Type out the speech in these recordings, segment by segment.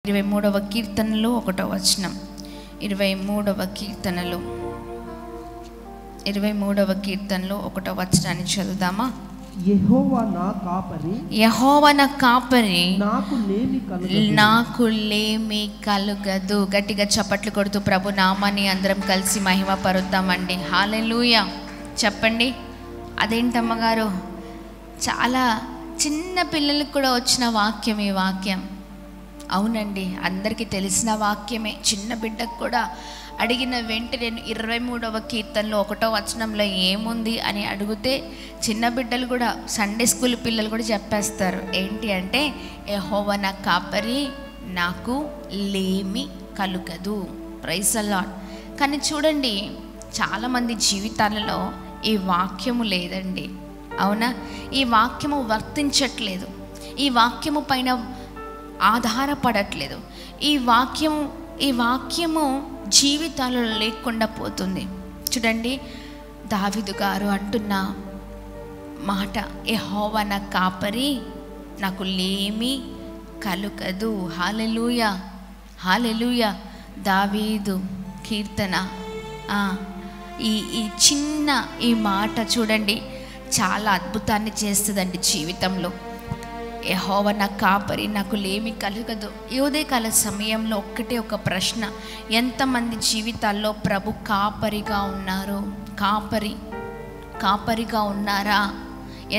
23వ కీర్తనలో 1వ వచనం. 23వ కీర్తనలో 1వ వచనాన్ని చదువుదామా? యెహోవా నా కాపరి, యెహోవా నా కాపరి, నాకు లేమి కలుగదు. గట్టిగా చప్పట్లు కొడుతూ ప్రభు నామాన్ని అందరం కలిసి మహిమ పరుద్దామండి. హల్లెలూయా చెప్పండి. అదేంటమ్మగారు, చాలా చిన్న పిల్లలకు కూడా వచ్చిన వాక్యం ఈ వాక్యం. అవునండి, అందరికీ తెలిసిన వాక్యమే. చిన్న బిడ్డకు కూడా అడిగిన వెంటనే 23వ కీర్తనలో 1వ వచనంలో ఏముంది అని అడిగితే చిన్న బిడ్డలు కూడా, సండే స్కూల్ పిల్లలు కూడా చెప్పేస్తారు. ఏంటి అంటే, యెహోవా నా కాపరి, నాకు లేమి కలుగదు. Praise the Lord. కానీ చూడండి, చాలామంది జీవితాలలో ఈ వాక్యము లేదండి. అవునా? ఈ వాక్యము వర్తించట్లేదు, ఈ వాక్యము పైన ఆధారపడట్లేదు. ఈ వాక్యము జీవితాలలో లేకుండా పోతుంది. చూడండి, దావీదు గారు అంటున్న మాట, యెహోవా నా కాపరి, నాకు లేమి కలుగదు. హల్లెలూయా, హల్లెలూయా. దావీదు కీర్తన ఈ చిన్న ఈ మాట చూడండి, చాలా అద్భుతాన్ని చేస్తుందండి జీవితంలో. యెహోవా నా కాపరి, నాకు లేమి కలుగదు. ఈ ఉదయకాల సమయంలో ఒక ప్రశ్న, ఎంతమంది జీవితాల్లో ప్రభు కాపరిగా ఉన్నారు? కాపరిగా ఉన్నారా?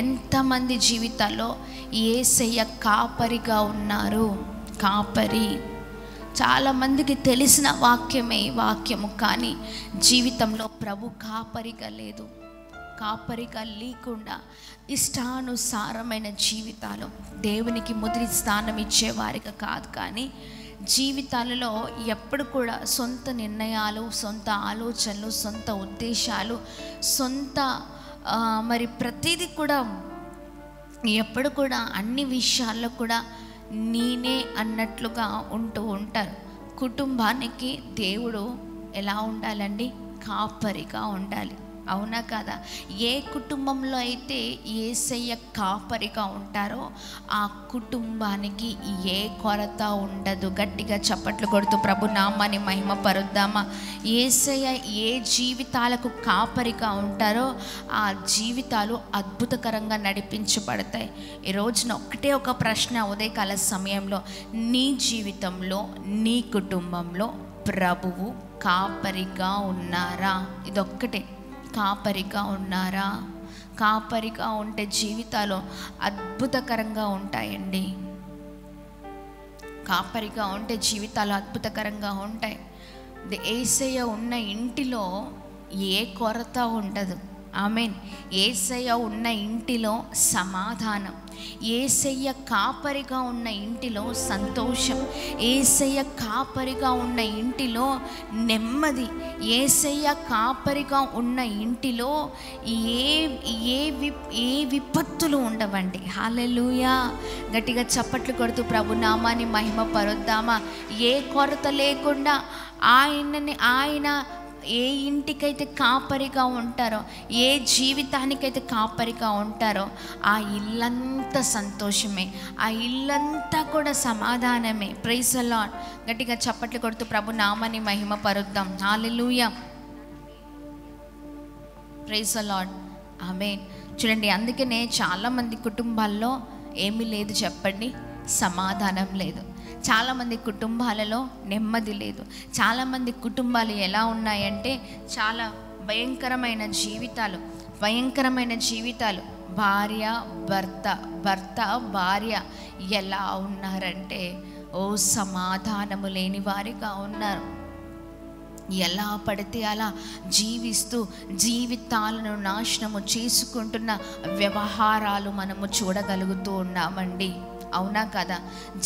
ఎంతమంది జీవితాల్లో యేసయ్య కాపరిగా ఉన్నారు? కాపరి చాలామందికి తెలిసిన వాక్యమే వాక్యము, కానీ జీవితంలో ప్రభు కాపరిగా లేదు. కాపరిగా లేకుండా ఇష్టానుసారమైన జీవితాలు, దేవునికి మొదటి స్థానం ఇచ్చేవారిగా కాదు, కానీ జీవితాలలో ఎప్పుడు కూడా సొంత నిర్ణయాలు, సొంత ఆలోచనలు, సొంత ఉద్దేశాలు, సొంత మరి ప్రతిదీ కూడా ఎప్పుడు కూడా అన్ని విషయాల్లో కూడా నేనే అన్నట్లుగా ఉంటూ ఉంటారు. కుటుంబానికి దేవుడు ఎలా ఉండాలండి? కాపరిగా ఉండాలి. అవునా కాదా? ఏ కుటుంబంలో అయితే యేసయ్య కాపరిగా ఉంటారో ఆ కుటుంబానికి ఏ కొరత ఉండదు. గట్టిగా చప్పట్లు కొడుతూ ప్రభు నామాన్ని మహిమ పరుద్దామా? యేసయ్య ఏ జీవితాలకు కాపరిగా ఉంటారో ఆ జీవితాలు అద్భుతకరంగా నడిపించబడతాయి. ఈ రోజున ఒక ప్రశ్న ఉదయకాల సమయంలో, నీ జీవితంలో, నీ కుటుంబంలో ప్రభువు కాపరిగా ఉన్నారా? ఇదొక్కటే. కాపరిగా ఉన్నారా? కాపరిగా ఉంటే జీవితాలు అద్భుతకరంగా ఉంటాయండి. కాపరిగా ఉంటే జీవితాలు అద్భుతకరంగా ఉంటాయి. యేసయ్య ఉన్న ఇంటిలో ఏ కొరత ఉండదు. ఆమేన్. యేసయ్య ఉన్న ఇంటిలో సమాధానం, యేసయ్య కాపరిగా ఉన్న ఇంటిలో సంతోషం, యేసయ్య కాపరిగా ఉన్న ఇంటిలో నెమ్మది, యేసయ్య కాపరిగా ఉన్న ఇంటిలో ఏ విపత్తులు ఉండవండి. హల్లెలూయా. గట్టిగా చప్పట్లు కొడుతూ ప్రభు నామాన్ని మహిమ పరుద్దామా? ఏ కొరత లేకుండా ఆయన ఏ ఇంటికైతే కాపరిగా ఉంటారో, ఏ జీవితానికైతే కాపరిగా ఉంటారో ఆ ఇల్లంతా సంతోషమే, ఆ ఇల్లంతా కూడా సమాధానమే. Praise the Lord. గట్టిగా చప్పట్లు కొడుతూ ప్రభు నామాన్ని మహిమ పరుద్దాం. హల్లెలూయా, ప్రైజ్ ది లార్డ్. ఆమేన్. చూడండి, అందుకనే చాలామంది కుటుంబాల్లో ఏమీ లేదు చెప్పండి, సమాధానం లేదు. చాలామంది కుటుంబాలలో నెమ్మది లేదు. చాలామంది కుటుంబాలు ఎలా ఉన్నాయంటే చాలా భయంకరమైన జీవితాలు. భార్య భర్త భార్య ఎలా ఉన్నారంటే సమాధానము లేని వారిగా ఉన్నారు. ఎలా పడితే అలా జీవిస్తూ జీవితాలను నాశనము చేసుకుంటున్న వ్యవహారాలు మనము చూడగలుగుతూ ఉన్నామండి. అవునా కదా?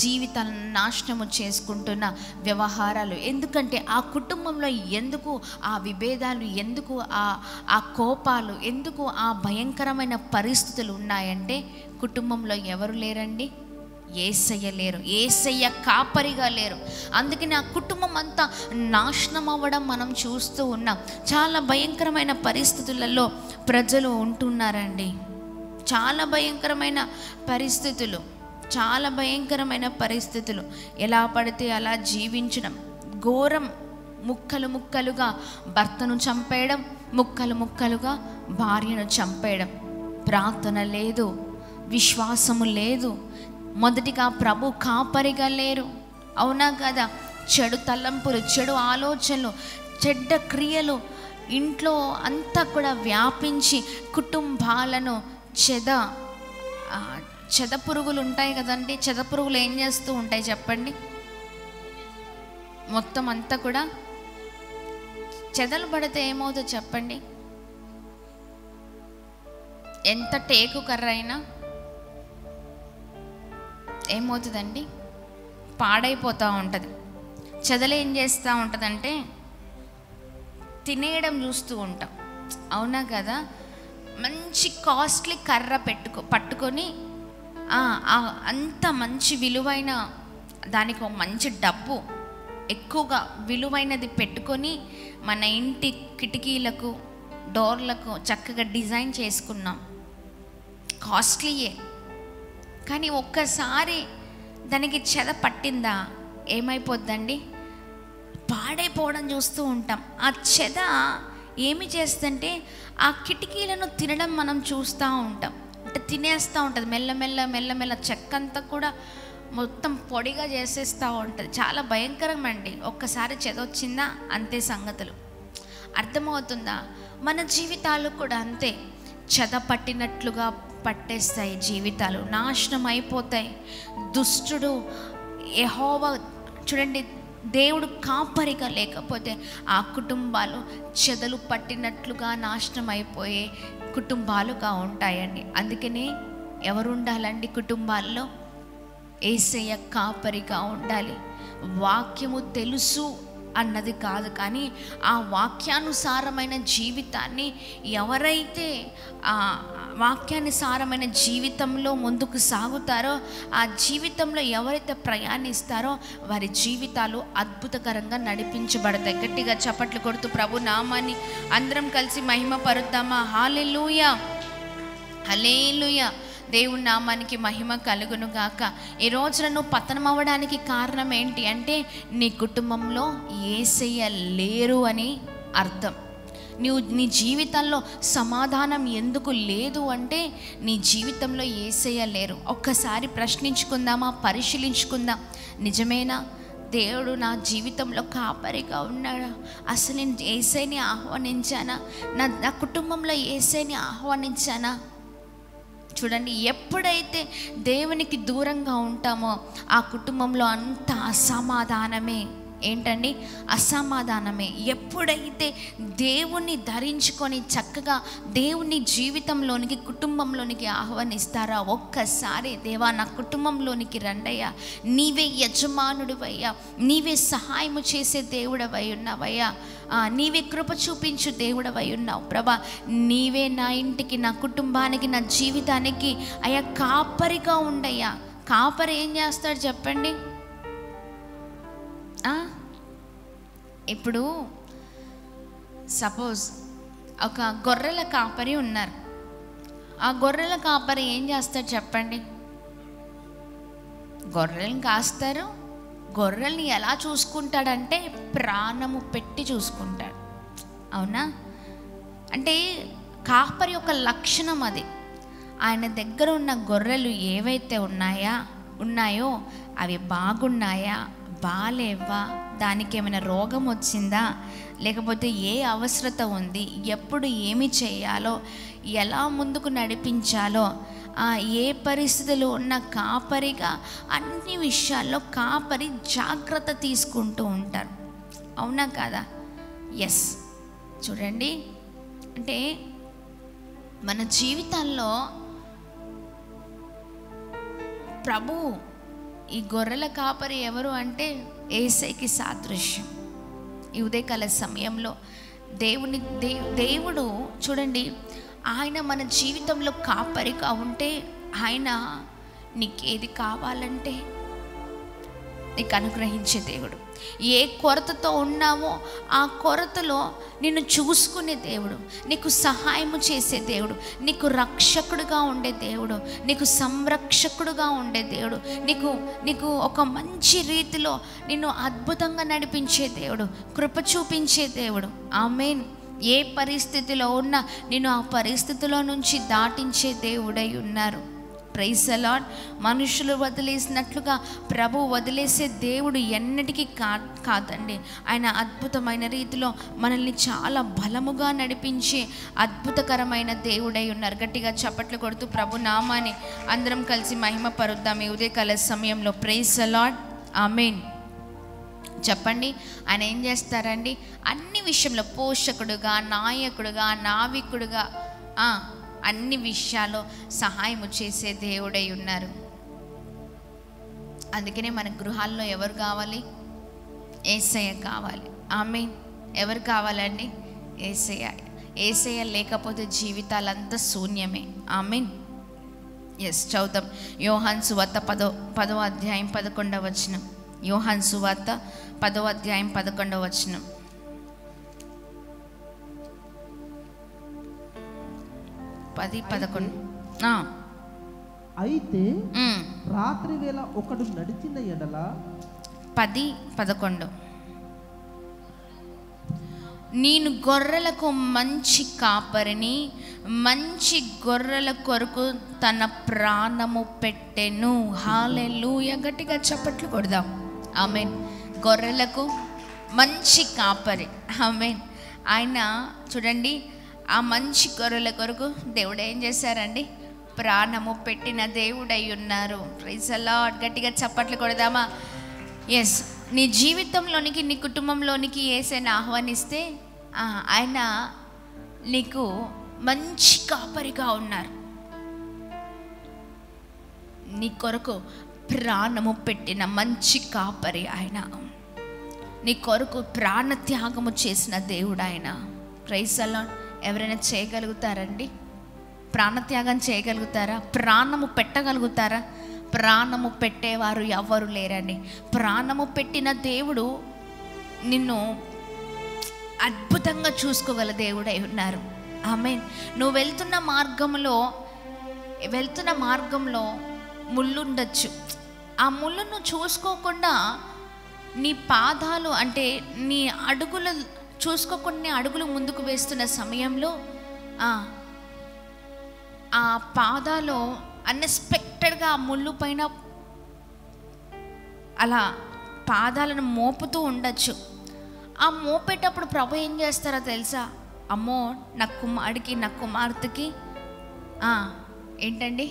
జీవితాలను నాశనము చేసుకుంటున్న వ్యవహారాలు. ఎందుకంటే ఆ కుటుంబంలో ఎందుకు ఆ విభేదాలు, ఎందుకు ఆ కోపాలు, ఎందుకు ఆ భయంకరమైన పరిస్థితులు ఉన్నాయంటే కుటుంబంలో ఎవరు లేరండి? యేసయ్య లేరు. యేసయ్య కాపరిగా లేరు. అందుకని ఆ కుటుంబం అంతా నాశనం అవ్వడం మనం చూస్తూ ఉన్నాం. చాలా భయంకరమైన పరిస్థితులలో ప్రజలు ఉంటున్నారండి. చాలా భయంకరమైన పరిస్థితులు. చాలా భయంకరమైన పరిస్థితులు, ఎలా పడితే అలా జీవించడం, ఘోరం. ముక్కలు ముక్కలుగా భర్తను చంపేయడం, ముక్కలు ముక్కలుగా భార్యను చంపేయడం. ప్రార్థన లేదు, విశ్వాసము లేదు. మొదటిగా ప్రభు కాపరిగా లేరు. అవునా కదా? చెడు తలంపులు, చెడు ఆలోచనలు, చెడ్డ క్రియలు ఇంట్లో అంతా కూడా వ్యాపించి కుటుంబాలను చెద పురుగులు ఉంటాయి కదండి. చెద పురుగులు ఏం చేస్తూ ఉంటాయి చెప్పండి? మొత్తం అంతా కూడా చెదలు పడితే ఏమవుతుందో చెప్పండి? ఎంత టేకు కర్ర అయినా ఏమవుతుందండి? పాడైపోతూ ఉంటుంది. చెదలు ఏం చేస్తూ ఉంటుందంటే తినేయడం చూస్తూ ఉంటాం. అవునా కదా? మంచి కాస్ట్లీ కర్ర పట్టుకొని అంత మంచి విలువైన దానికి ఒక మంచి డబ్బు ఎక్కువగా విలువైనది పెట్టుకొని మన ఇంటి కిటికీలకు, డోర్లకు చక్కగా డిజైన్ చేసుకున్నాం. కాస్ట్లీయే. కానీ ఒక్కసారి దానికి చెద పట్టిందా ఏమైపోద్దండి? పాడైపోవడం చూస్తూ ఉంటాం. ఆ చెద ఏమి చేస్తుందంటే ఆ కిటికీలను తినడం మనం చూస్తూ ఉంటాం. అంటే తినేస్తూ ఉంటుంది మెల్లమెల్ల చెక్కంతా కూడా మొత్తం పొడిగా చేసేస్తూ ఉంటుంది. చాలా భయంకరమండి. ఒక్కసారి చెద వచ్చిందా అంతే సంగతులు. అర్థమవుతుందా? మన జీవితాలు కూడా అంతే. చెద పట్టినట్లుగా పట్టేస్తాయి జీవితాలు, నాశనం అయిపోతాయి. దుష్టుడు యెహోవా చూడండి, దేవుడు కాపరిగా లేకపోతే ఆ కుటుంబాలు చెదలు పట్టినట్లుగా నాశనం అయిపోయే కుటుంబాలుగా ఉంటాయండి. అందుకనే ఎవరు ఉండాలండి కుటుంబాల్లో? యేసయ్య కాపరిగా ఉండాలి. వాక్యము తెలుసు అన్నది కాదు, కానీ ఆ వాక్యానుసారమైన జీవితాన్ని ఎవరైతే ఆ వాక్యానుసారమైన జీవితంలో ముందుకు సాగుతారో, ఆ జీవితంలో ఎవరైతే ప్రయాణిస్తారో వారి జీవితాలు అద్భుతకరంగా నడిపించబడతాయి. గట్టిగా చప్పట్లు కొడుతూ ప్రభు నామాన్ని అందరం కలిసి మహిమ పరుద్దామా? హల్లెలూయా, హల్లెలూయా. దేవుని నామానికి మహిమ కలుగును గాక. ఈ రోజున నువ్వు పతనం అవ్వడానికి కారణం ఏంటి అంటే నీ కుటుంబంలో యేసయ్య లేరు అని అర్థం. నీ జీవితంలో సమాధానం ఎందుకు లేదు అంటే నీ జీవితంలో యేసయ్య లేరు. ఒక్కసారి ప్రశ్నించుకుందామా? పరిశీలించుకుందాం. నిజమేనా? దేవుడు నా జీవితంలో కాపరిగా ఉన్నాడా? అసలు నేను యేసయ్యని ఆహ్వానించానా? నా కుటుంబంలో యేసయ్యని ఆహ్వానించానా? చూడండి, ఎప్పుడైతే దేవునికి దూరంగా ఉంటామో ఆ కుటుంబంలో అంత అసమాధానమే. ఏంటండి? అసమాధానమే. ఎప్పుడైతే దేవుణ్ణి ధరించుకొని చక్కగా దేవుని జీవితంలోనికి, కుటుంబంలోనికి ఆహ్వానిస్తారా, ఒక్కసారి దేవా నా కుటుంబంలోనికి రండయ్యా, నీవే యజమానుడివయ్యా, నీవే సహాయము చేసే దేవుడవై ఉన్నావయ్యా, నీవే కృప చూపించు దేవుడవై ఉన్నావు ప్రభా, నీవే నా ఇంటికి, నా కుటుంబానికి, నా జీవితానికి అయ్యా కాపరిగా ఉండయ్యా. కాపరి ఏం చేస్తాడు చెప్పండి? ఇప్పుడు సపోజ్ ఒక గొర్రెల కాపరి ఉన్నారు. ఆ గొర్రెల కాపరి ఏం చేస్తాడు చెప్పండి? గొర్రెలను కాస్తారు. గొర్రెల్ని ఎలా చూసుకుంటాడంటే ప్రాణము పెట్టి చూసుకుంటాడు. అవునా? అంటే కాపరి యొక్క లక్షణం అది. ఆయన దగ్గర ఉన్న గొర్రెలు ఏవైతే ఉన్నాయో అవి బాగున్నాయా, బాలేవా, దానికి ఏమైనా రోగం వచ్చిందా, లేకపోతే ఏ అవసరత ఉంది, ఎప్పుడు ఏమి చేయాలో, ఎలా ముందుకు నడిపించాలో, ఏ పరిస్థితులు ఉన్న కాపరిగా అన్ని విషయాల్లో కాపరి జాగ్రత్త తీసుకుంటూ ఉంటారు. అవునా కాదా? ఎస్. చూడండి, అంటే మన జీవితాల్లో ప్రభు ఈ గొర్రెల కాపరి ఎవరు అంటే యేసయ్యకి సాదృశ్యం. ఈ ఉదయకాల సమయంలో దేవుడు చూడండి, ఆయన మన జీవితంలో కాపరిగా ఉంటే ఆయన నీకేది కావాలంటే నీకు అనుగ్రహించే దేవుడు. ఏ కొరతతో ఉన్నావో ఆ కొరతలో నిన్ను చూసుకునే దేవుడు, నీకు సహాయము చేసే దేవుడు, నీకు రక్షకుడుగా ఉండే దేవుడు, నీకు సంరక్షకుడుగా ఉండే దేవుడు, నీకు ఒక మంచి రీతిలో నిన్ను అద్భుతంగా నడిపించే దేవుడు, కృప చూపించే దేవుడు. ఆమేన్. ఏ పరిస్థితిలో ఉన్నా నిన్ను ఆ పరిస్థితిలో నుంచి దాటించే దేవుడై ఉన్నారు. Praise the Lord. మనుషులు వదిలేసినట్లుగా ప్రభు వదిలేసే దేవుడు ఎన్నటికీ కాదండి. ఆయన అద్భుతమైన రీతిలో మనల్ని చాలా బలముగా నడిపించే అద్భుతకరమైన దేవుడై ఉన్నారు. గట్టిగా చప్పట్లు కొడుతూ ప్రభు నామాన్ని అందరం కలిసి మహిమ పరుద్దాం ఈ ఉదయకాల సమయంలో. Praise the Lord. ఆమేన్. చెప్పండి, ఆయన ఏం చేస్తారండి? అన్ని విషయంలో పోషకుడుగా, నాయకుడుగా, నావికుడుగా, అన్ని విషయాల్లో సహాయము చేసే దేవుడై ఉన్నారు. అందుకనే మన గృహాల్లో ఎవరు కావాలి? యేసయ్య కావాలి. ఆమేన్. ఎవరు కావాలండి? యేసయ్య. యేసయ్య లేకపోతే జీవితాలంతా శూన్యమే. ఆమేన్. ఎస్, చదువుతాం. యోహాను సువార్త 10వ అధ్యాయం 11వ వచనం. యోహాను సువార్త 10వ అధ్యాయం 11వ వచనం. 10-11. అయితే రాత్రి వేళ ఒకడు నడిచిన ఎడల 10-11. నేను గొర్రెలకు మంచి కాపరిని, మంచి గొర్రెల కొరకు తన ప్రాణము పెట్టెను. హల్లెలూయా. గట్టిగా చప్పట్లు కొడదాం. ఆమేన్. గొర్రెలకు మంచి కాపరి. ఆమేన్. ఆయన చూడండి, ఆ మంచి గొర్రెల కొరకు దేవుడు ఏం చేశారండి? ప్రాణము పెట్టిన దేవుడై ఉన్నారు. Praise the Lord. గట్టిగా చప్పట్లు కొడదామా? ఎస్. నీ జీవితంలోనికి, నీ కుటుంబంలోనికి యేసయ్యను ఆహ్వానిస్తే ఆయన నీకు మంచి కాపరిగా ఉన్నారు. నీ కొరకు ప్రాణము పెట్టిన మంచి కాపరి ఆయన. నీ కొరకు ప్రాణత్యాగము చేసిన దేవుడు ఆయన. Praise the Lord. ఎవరైనా చేయగలుగుతారండి? ప్రాణత్యాగం చేయగలుగుతారా? ప్రాణము పెట్టగలుగుతారా? ప్రాణము పెట్టేవారు ఎవరు లేరండి. ప్రాణము పెట్టిన దేవుడు నిన్ను అద్భుతంగా చూసుకోగల దేవుడై ఉన్నారు. ఆమేన్. నువ్వు వెళ్తున్న మార్గంలో ముళ్ళు ఉండొచ్చు. ఆ ముళ్ళను చూసుకోకుండా నీ పాదాలు, అంటే నీ అడుగులు చూసుకోకుండా అడుగులు ముందుకు వేస్తున్న సమయంలో ఆ పాదాలు అన్ఎక్స్పెక్టెడ్గా ఆ ముళ్ళు పైన అలా పాదాలను మోపుతూ ఉండొచ్చు. ఆ మోపేటప్పుడు ప్రభు ఏం చేస్తారో తెలుసా? అమ్మో, నా కుమారుడికి, నా కుమార్తెకి ఏంటండి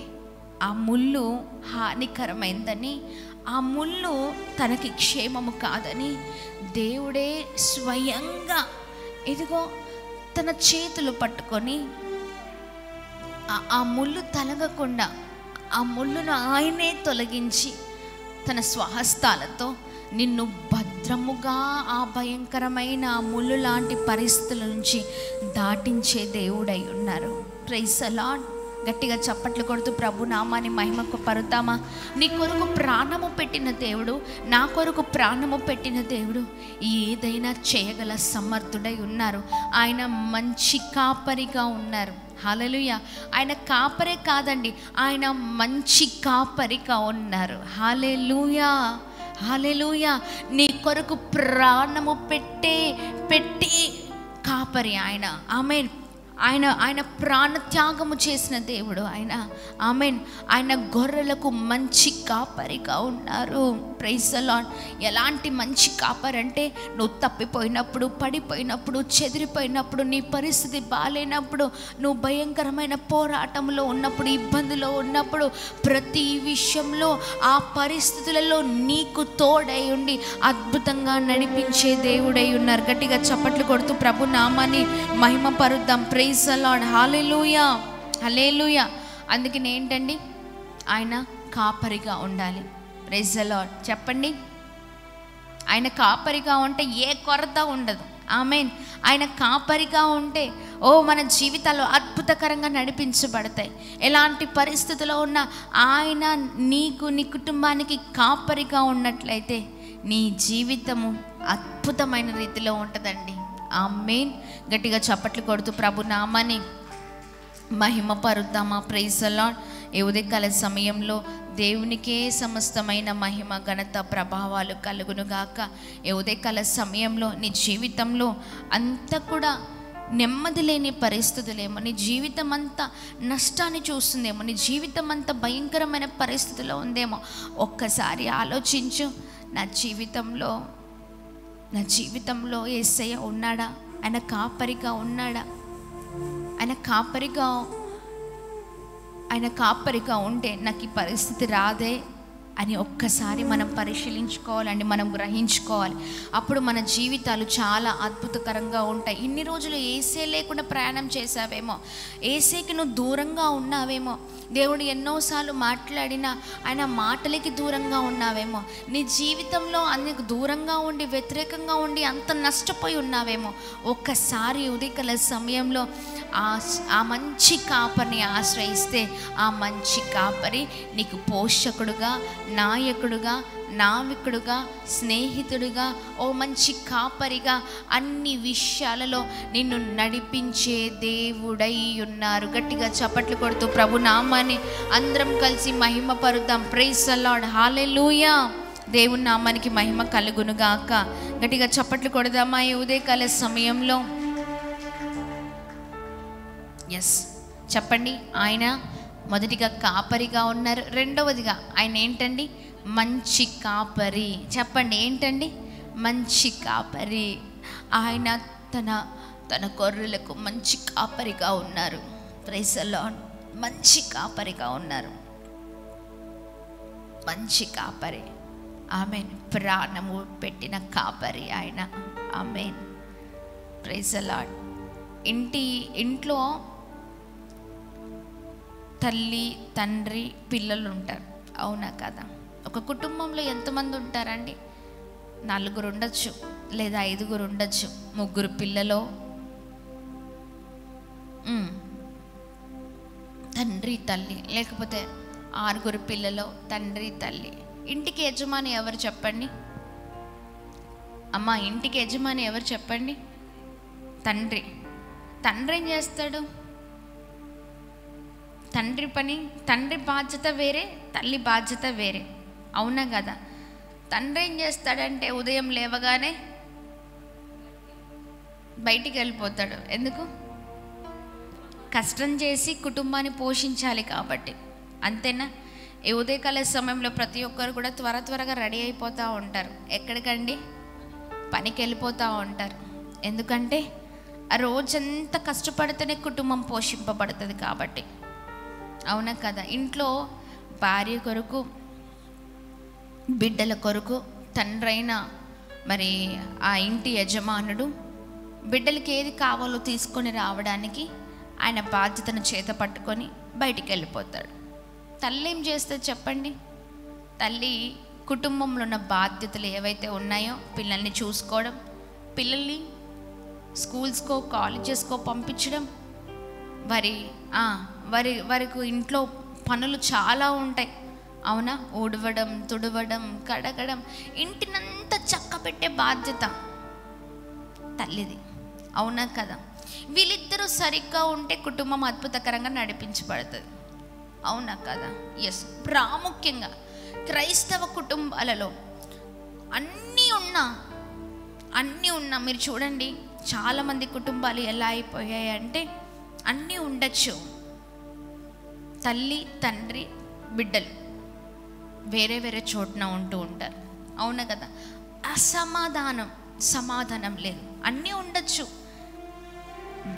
ఆ ముళ్ళు హానికరమైందని, ఆ ముళ్ళు తనకి క్షేమము కాదని దేవుడే స్వయంగా ఇదిగో తన చేతులు పట్టుకొని ఆ ముళ్ళు తొలగకుండా ఆ ముళ్ళును ఆయనే తొలగించి తన స్వహస్తాలతో నిన్ను భద్రముగా ఆ భయంకరమైన ఆ ముళ్ళు లాంటి పరిస్థితుల నుంచి దాటించే దేవుడై ఉన్నారు. Praise the Lord. గట్టిగా చప్పట్లు కొడుతూ ప్రభు నామాన్ని మహిమకు పరుతామా? నీ కొరకు ప్రాణము పెట్టిన దేవుడు, నా కొరకు ప్రాణము పెట్టిన దేవుడు ఏదైనా చేయగల సమర్థుడై ఉన్నారు. ఆయన మంచి కాపరిగా ఉన్నారు. హల్లెలూయా. ఆయన కాపరే కాదండి, ఆయన మంచి కాపరిగా ఉన్నారు. హల్లెలూయా. హల్లెలూయా. నీ కొరకు ప్రాణము పెట్టి కాపరి ఆయన. ఆమేన్. ఆయన ప్రాణత్యాగము చేసిన దేవుడు ఆయన. ఆమేన్. ఆయన గొర్రెలకు మంచి కాపరిగా ఉన్నారు. Praise the Lord. ఎలాంటి మంచి కాపరి అంటే, నువ్వు తప్పిపోయినప్పుడు, పడిపోయినప్పుడు, చెదిరిపోయినప్పుడు, నీ పరిస్థితి బాలేనప్పుడు, నువ్వు భయంకరమైన పోరాటంలో ఉన్నప్పుడు, ఇబ్బందిలో ఉన్నప్పుడు, ప్రతి విషయంలో ఆ పరిస్థితులలో నీకు తోడై ఉండి అద్భుతంగా నడిపించే దేవుడై ఉన్నారు. గట్టిగా చప్పట్లు కొడుతూ ప్రభు నామాన్ని మహిమ పరుద్దాం. Praise the Lord. హల్లెలూయా. హల్లెలూయా. అందుకని ఏంటండి, ఆయన కాపరిగా ఉండాలి. Praise the lord. చెప్పండి, ఆయన కాపరిగా ఉంటే ఏ కొరత ఉండదు. ఆమేన్. ఆయన కాపరిగా ఉంటే మన జీవితాల్లో అద్భుతకరంగా నడిపించబడతాయి. ఎలాంటి పరిస్థితుల్లో ఉన్నా ఆయన నీకు, నీ కుటుంబానికి కాపరిగా ఉన్నట్లయితే నీ జీవితము అద్భుతమైన రీతిలో ఉంటుందండి. ఆమేన్. గట్టిగా చప్పట్లు కొడుతూ ప్రభు నామాన్ని మహిమ పరుద్దామా. Praise the Lord. ఈ ఉదయకాల సమయంలో దేవునికే సమస్తమైన మహిమ ఘనత ప్రభావాలు కలుగును గాక. ఈ ఉదయకాల సమయంలో నీ జీవితంలో అంతా కూడా నెమ్మది లేని పరిస్థితులేమో, నీ జీవితం అంతా నష్టాన్ని చూస్తుందేమో, నీ జీవితం అంతా భయంకరమైన పరిస్థితుల్లో ఉందేమో, ఒక్కసారి ఆలోచించు. నా జీవితంలో యేసయ్య ఉన్నాడా? ఆయన కాపరిగా ఉన్నాడా? ఆయన కాపరిగా ఉంటే నాకు ఈ పరిస్థితి రాదే అని ఒక్కసారి మనం పరిశీలించుకోవాలండి, మనం గ్రహించుకోవాలి. అప్పుడు మన జీవితాలు చాలా అద్భుతకరంగా ఉంటాయి. ఇన్ని రోజులు యేసే లేకుండా ప్రయాణం చేసావేమో, యేసేకి నువ్వు దూరంగా ఉన్నావేమో, దేవుడు ఎన్నోసార్లు మాట్లాడినా ఆయన మాటలకి దూరంగా ఉన్నావేమో, నీ జీవితంలో అందుకు దూరంగా ఉండి వ్యతిరేకంగా ఉండి అంత నష్టపోయి ఉన్నావేమో. ఒక్కసారి ఉదయకాల సమయంలో ఆ మంచి కాపరిని ఆశ్రయిస్తే ఆ మంచి కాపరి నీకు పోషకుడుగా, నాయకుడుగా, నావికుడుగా, స్నేహితుడిగా, ఓ మంచి కాపరిగా అన్ని విషయాలలో నిన్ను నడిపించే దేవుడై ఉన్నారు. గట్టిగా చప్పట్లు కొడుతూ ప్రభు నామాన్ని అందరం కలిసి మహిమ పరుద్దాం. Praise the Lord. హల్లెలూయా. దేవుని నామానికి మహిమ కలుగును గాక. గట్టిగా చప్పట్లు కొడదామా ఈ ఉదయకాల సమయంలో? ఎస్, చెప్పండి. ఆయన మొదటిగా కాపరిగా ఉన్నారు. రెండవదిగా ఆయన ఏంటండి? మంచి కాపరి. చెప్పండి, ఏంటండి? మంచి కాపరి. ఆయన తన గొర్రెలకు మంచి కాపరిగా ఉన్నారు. Praise the Lord. మంచి కాపరిగా ఉన్నారు. మంచి కాపరి. ఆమేన్. ప్రాణము పెట్టిన కాపరి ఆయన. ఆమేన్. Praise the Lord. ఇంట్లో తల్లి, తండ్రి, పిల్లలు ఉంటారు. అవునా కదా? ఒక కుటుంబంలో ఎంతమంది ఉంటారండి? 4 ఉండొచ్చు, లేదా 5 ఉండొచ్చు. 3 పిల్లలు, తండ్రి, తల్లి, లేకపోతే 6 పిల్లలు, తండ్రి, తల్లి. ఇంటికి యజమాని ఎవరు చెప్పండి? అమ్మా, ఇంటికి యజమాని ఎవరు చెప్పండి? తండ్రి. తండ్రి ఏం చేస్తాడు? తండ్రి బాధ్యత వేరే, తల్లి బాధ్యత వేరే. అవునా కదా? తండ్రి ఏం చేస్తాడంటే ఉదయం లేవగానే బయటికి వెళ్ళిపోతాడు. ఎందుకు? కష్టం చేసి కుటుంబాన్ని పోషించాలి కాబట్టి. అంతేనా? ఈ ఉదయకాల సమయంలో ప్రతి ఒక్కరు కూడా త్వరగా రెడీ అయిపోతూ ఉంటారు. ఎక్కడికండి? పనికి వెళ్ళిపోతూ ఉంటారు. ఎందుకంటే ఆ రోజంతా కష్టపడితేనే కుటుంబం పోషింపబడుతుంది కాబట్టి. అవునా కదా? ఇంట్లో భార్య కొరకు, బిడ్డల కొరకు తండ్రైన మరి ఆ ఇంటి యజమానుడు బిడ్డలకి ఏది కావాలో తీసుకొని రావడానికి ఆయన బాధ్యతను చేత పట్టుకొని బయటికి వెళ్ళిపోతాడు. తల్లి ఏం చేస్తుంది చెప్పండి? తల్లి కుటుంబంలో ఉన్న బాధ్యతలు ఏవైతే ఉన్నాయో, పిల్లల్ని చూసుకోవడం, పిల్లల్ని స్కూల్స్కో కాలేజెస్కో పంపించడం, వారికి ఇంట్లో పనులు చాలా ఉంటాయి. అవునా? ఊడవడం, తుడవడం, కడగడం, ఇంటినంతా చక్కబెట్టే బాధ్యత తల్లిది. అవునా కదా? వీళ్ళిద్దరూ సరిగ్గా ఉంటే కుటుంబం అద్భుతకరంగా నడిపించబడుతుంది. అవునా కదా? ఎస్. ప్రాముఖ్యంగా క్రైస్తవ కుటుంబాలలో అన్నీ ఉన్నా మీరు చూడండి, చాలామంది కుటుంబాలు ఎలా అయిపోయాయి అంటే అన్నీ ఉండొచ్చు, తల్లి, తండ్రి, బిడ్డలు వేరే వేరే చోటున ఉంటూ ఉంటారు. అవునా కదా? సమాధానం లేదు. అన్నీ ఉండొచ్చు,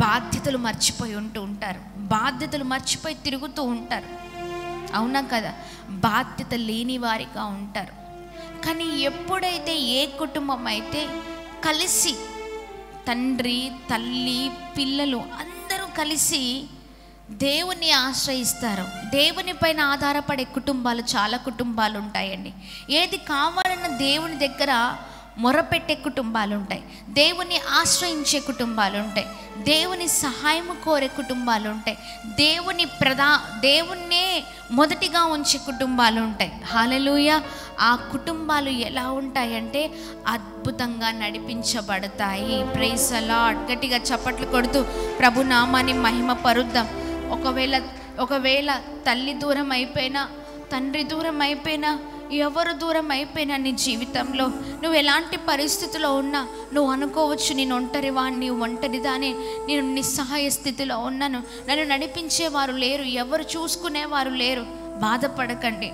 బాధ్యతలు మర్చిపోయి ఉంటారు, బాధ్యతలు మర్చిపోయి తిరుగుతూ ఉంటారు. అవునా కదా? బాధ్యత లేని వారిగా ఉంటారు. కానీ ఎప్పుడైతే ఏ కుటుంబం అయితే కలిసి తండ్రి, తల్లి, పిల్లలు అందరూ కలిసి దేవుని ఆశ్రయిస్తారు, దేవుని పైన ఆధారపడే కుటుంబాలు చాలా కుటుంబాలు ఉంటాయండి. ఏది కావాలన్న దేవుని దగ్గర మొరపెట్టే కుటుంబాలు ఉంటాయి, దేవుని ఆశ్రయించే కుటుంబాలు ఉంటాయి. దేవుని సహాయం కోరే కుటుంబాలు ఉంటాయి, దేవుణ్ణే మొదటిగా ఉంచే కుటుంబాలు ఉంటాయి. హల్లెలూయా. ఆ కుటుంబాలు ఎలా ఉంటాయంటే అద్భుతంగా నడిపించబడతాయి. Praise the Lord. గట్టిగా చప్పట్లు కొడుతూ ప్రభు నామాన్ని మహిమ పరుద్దాం. ఒకవేళ తల్లి దూరం అయిపోయినా, తండ్రి దూరం అయిపోయినా, ఎవరు దూరం అయిపోయినా నీ జీవితంలో నువ్వు ఎలాంటి పరిస్థితిలో ఉన్నా నువ్వు అనుకోవచ్చు, నేను ఒంటరివాణ్ణి, ఒంటరిదానే, నేను నిస్సహాయ స్థితిలో ఉన్నాను, నన్ను నడిపించేవారు లేరు, ఎవరు చూసుకునేవారు లేరు. బాధపడకండి.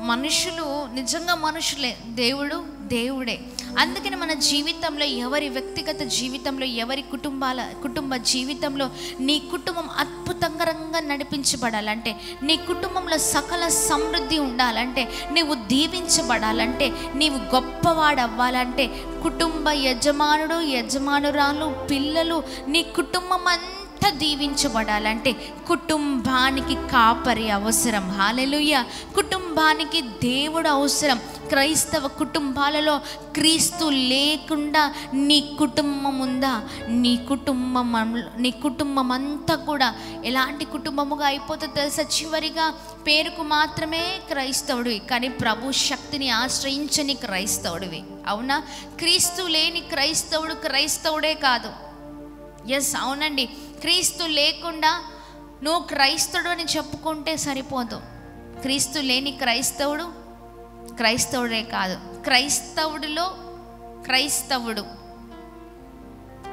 మనుషులు నిజంగా మనుషులే, దేవుడు దేవుడే. అందుకని మన జీవితంలో, ఎవరి వ్యక్తిగత జీవితంలో, ఎవరి కుటుంబ జీవితంలో నీ కుటుంబం అద్భుతంగా నడిపించబడాలంటే, నీ కుటుంబంలో సకల సమృద్ధి ఉండాలంటే, నీవు దీవించబడాలంటే, నీవు గొప్పవాడు అవ్వాలంటే, కుటుంబ యజమానుడు, యజమానురాలు, పిల్లలు, నీ కుటుంబం అంతా దీవించబడాలంటే కుటుంబానికి కాపరి అవసరం. హల్లెలూయా. కుటుంబానికి దేవుడు అవసరం. క్రైస్తవ కుటుంబాలలో క్రీస్తు లేకుండా నీ కుటుంబం ఉందా? నీ కుటుంబం అంతా కూడా ఎలాంటి కుటుంబముగా అయిపోతుందో తెలుసా? చివరిగా పేరుకు మాత్రమే క్రైస్తవుడివి, కానీ ప్రభు శక్తిని ఆశ్రయించని క్రైస్తవుడివి. అవునా? క్రీస్తు లేని క్రైస్తవుడే కాదు. ఎస్, అవునండి. క్రీస్తు లేకుండా నువ్వు క్రైస్తవుడు అని చెప్పుకుంటే సరిపోదు. క్రీస్తు లేని క్రైస్తవుడే కాదు, క్రైస్తవుడు.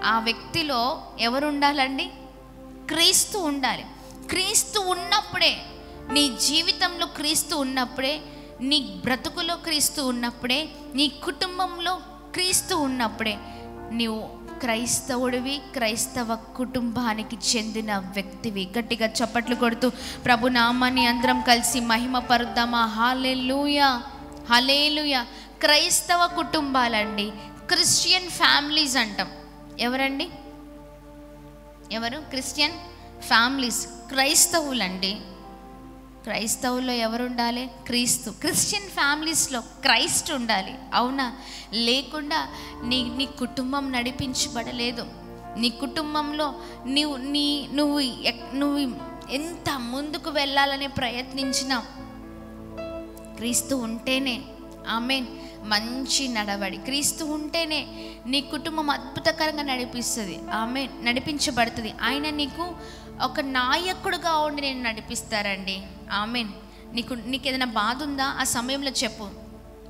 ఆ వ్యక్తిలో ఎవరు ఉండాలండి? క్రీస్తు ఉండాలి. క్రీస్తు ఉన్నప్పుడే, నీ జీవితంలో క్రీస్తు ఉన్నప్పుడే, నీ బ్రతుకులో క్రీస్తు ఉన్నప్పుడే, నీ కుటుంబంలో క్రీస్తు ఉన్నప్పుడే నీవు క్రైస్తవుడివి, క్రైస్తవ కుటుంబానికి చెందిన వ్యక్తివి. గట్టిగా చప్పట్లు కొడుతూ ప్రభు నామాన్ని అందరం కలిసి మహిమ పరుద్దామా? హల్లెలూయా, హల్లెలూయా. క్రైస్తవ కుటుంబాలండి, క్రిస్టియన్ ఫ్యామిలీస్ అంటాం. ఎవరండి? ఎవరు? Christian families. క్రైస్తవులండి. క్రైస్తవుల్లో ఎవరు ఉండాలి? క్రీస్తు. క్రిస్టియన్ ఫ్యామిలీస్లో క్రైస్ట్ ఉండాలి. అవునా? లేకుండా నీ కుటుంబం నడిపించబడలేదు. నీ కుటుంబంలో నువ్వు ఎంత ముందుకు వెళ్ళాలని ప్రయత్నించినా క్రీస్తు ఉంటేనే, ఆమేన్, మంచి నడవడి. క్రీస్తు ఉంటేనే నీ కుటుంబం అద్భుతకరంగా నడిపిస్తుంది. ఆమేన్, నడిపించబడుతుంది. ఆయన నీకు ఒక నాయకుడుగా ఉండి నేను నడిపిస్తారండి. ఆమేన్. నీకు ఏదైనా బాధ ఉందా? ఆ సమయంలో చెప్పు.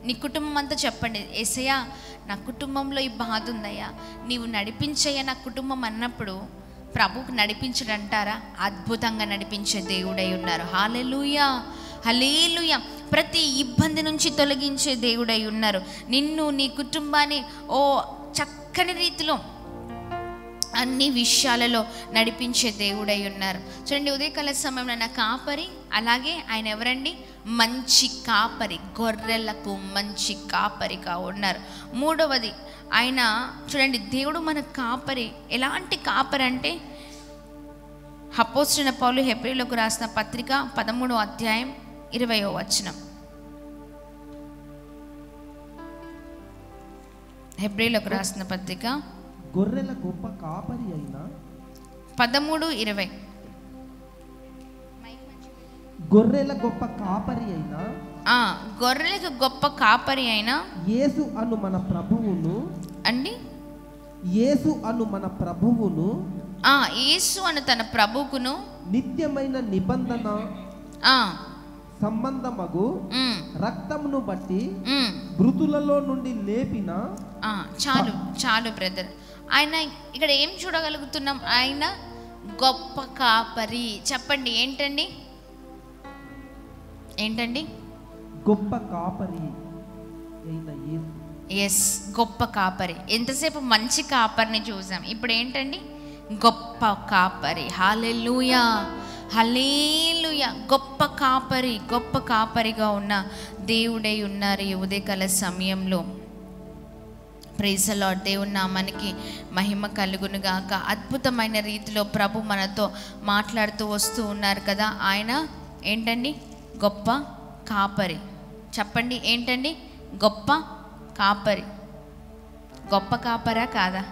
నీ కుటుంబం అంతా చెప్పండి, యేసయ్యా నా కుటుంబంలో ఈ బాధ ఉందయ్యా, నీవు నడిపించయ్యా నా కుటుంబం అన్నప్పుడు ప్రభువుకు నడిపించడంటారా? అద్భుతంగా నడిపించే దేవుడై ఉన్నారు. హల్లెలూయా, హల్లెలూయా. ప్రతి ఇబ్బంది నుంచి తొలగించే దేవుడై ఉన్నారు. నిన్ను, నీ కుటుంబాన్ని చక్కని రీతిలో అన్ని విషయాలలో నడిపించే దేవుడై ఉన్నారు. చూడండి, ఉదయకాల సమయంలో నా కాపరి, అలాగే ఆయన ఎవరండి? మంచి కాపరి. గొర్రెలకు మంచి కాపరిగా ఉన్నారు. మూడవది, ఆయన చూడండి, దేవుడు మన కాపరి. ఎలాంటి కాపరి అంటే, అపోస్తలుడైన పౌలు హెబ్రీయులకు రాసిన పత్రిక 13వ అధ్యాయం 20వ వచనం. హెబ్రీయులకు రాసిన పత్రిక గొర్రెల గొప్ప కాపరి అయిన 13:20. గొర్రెల గొప్ప కాపరి అయిన గొర్రెలకు గొప్ప కాపరి అయిన యేసు అను మన ప్రభువును అండి, యేసు అను మన ప్రభువును, యేసు అను తన ప్రభువుకును నిత్యమైన నిబంధన సంబంధమగు రక్తమును బట్టి మృతులలో నుండి లేపిన. చాలు బ్రదర్. ఆయన ఇక్కడ ఏం చూడగలుగుతున్నాం? ఆయన గొప్ప కాపరి. చెప్పండి, ఏంటండి? గొప్ప కాపరి అయిన యేసు. ఎస్, గొప్ప కాపరి. ఎంతసేపు మంచి కాపరిని చూసాం, ఇప్పుడు ఏంటండి? గొప్ప కాపరి. హల్లెలూయా, హల్లెలూయా. గొప్ప కాపరిగా ఉన్న దేవుడై ఉన్నారు ఈ ఉదయకాల సమయంలో. Praise the lord. దేవుని నామానికి మహిమ కలుగును గాక. అద్భుతమైన రీతిలో ప్రభు మనతో మాట్లాడుతూ వస్తూ ఉన్నారు కదా. ఆయన ఏంటండి? గొప్ప కాపరి. చెప్పండి, ఏంటండి? గొప్ప కాపరి. గొప్ప కాపరా కాదా?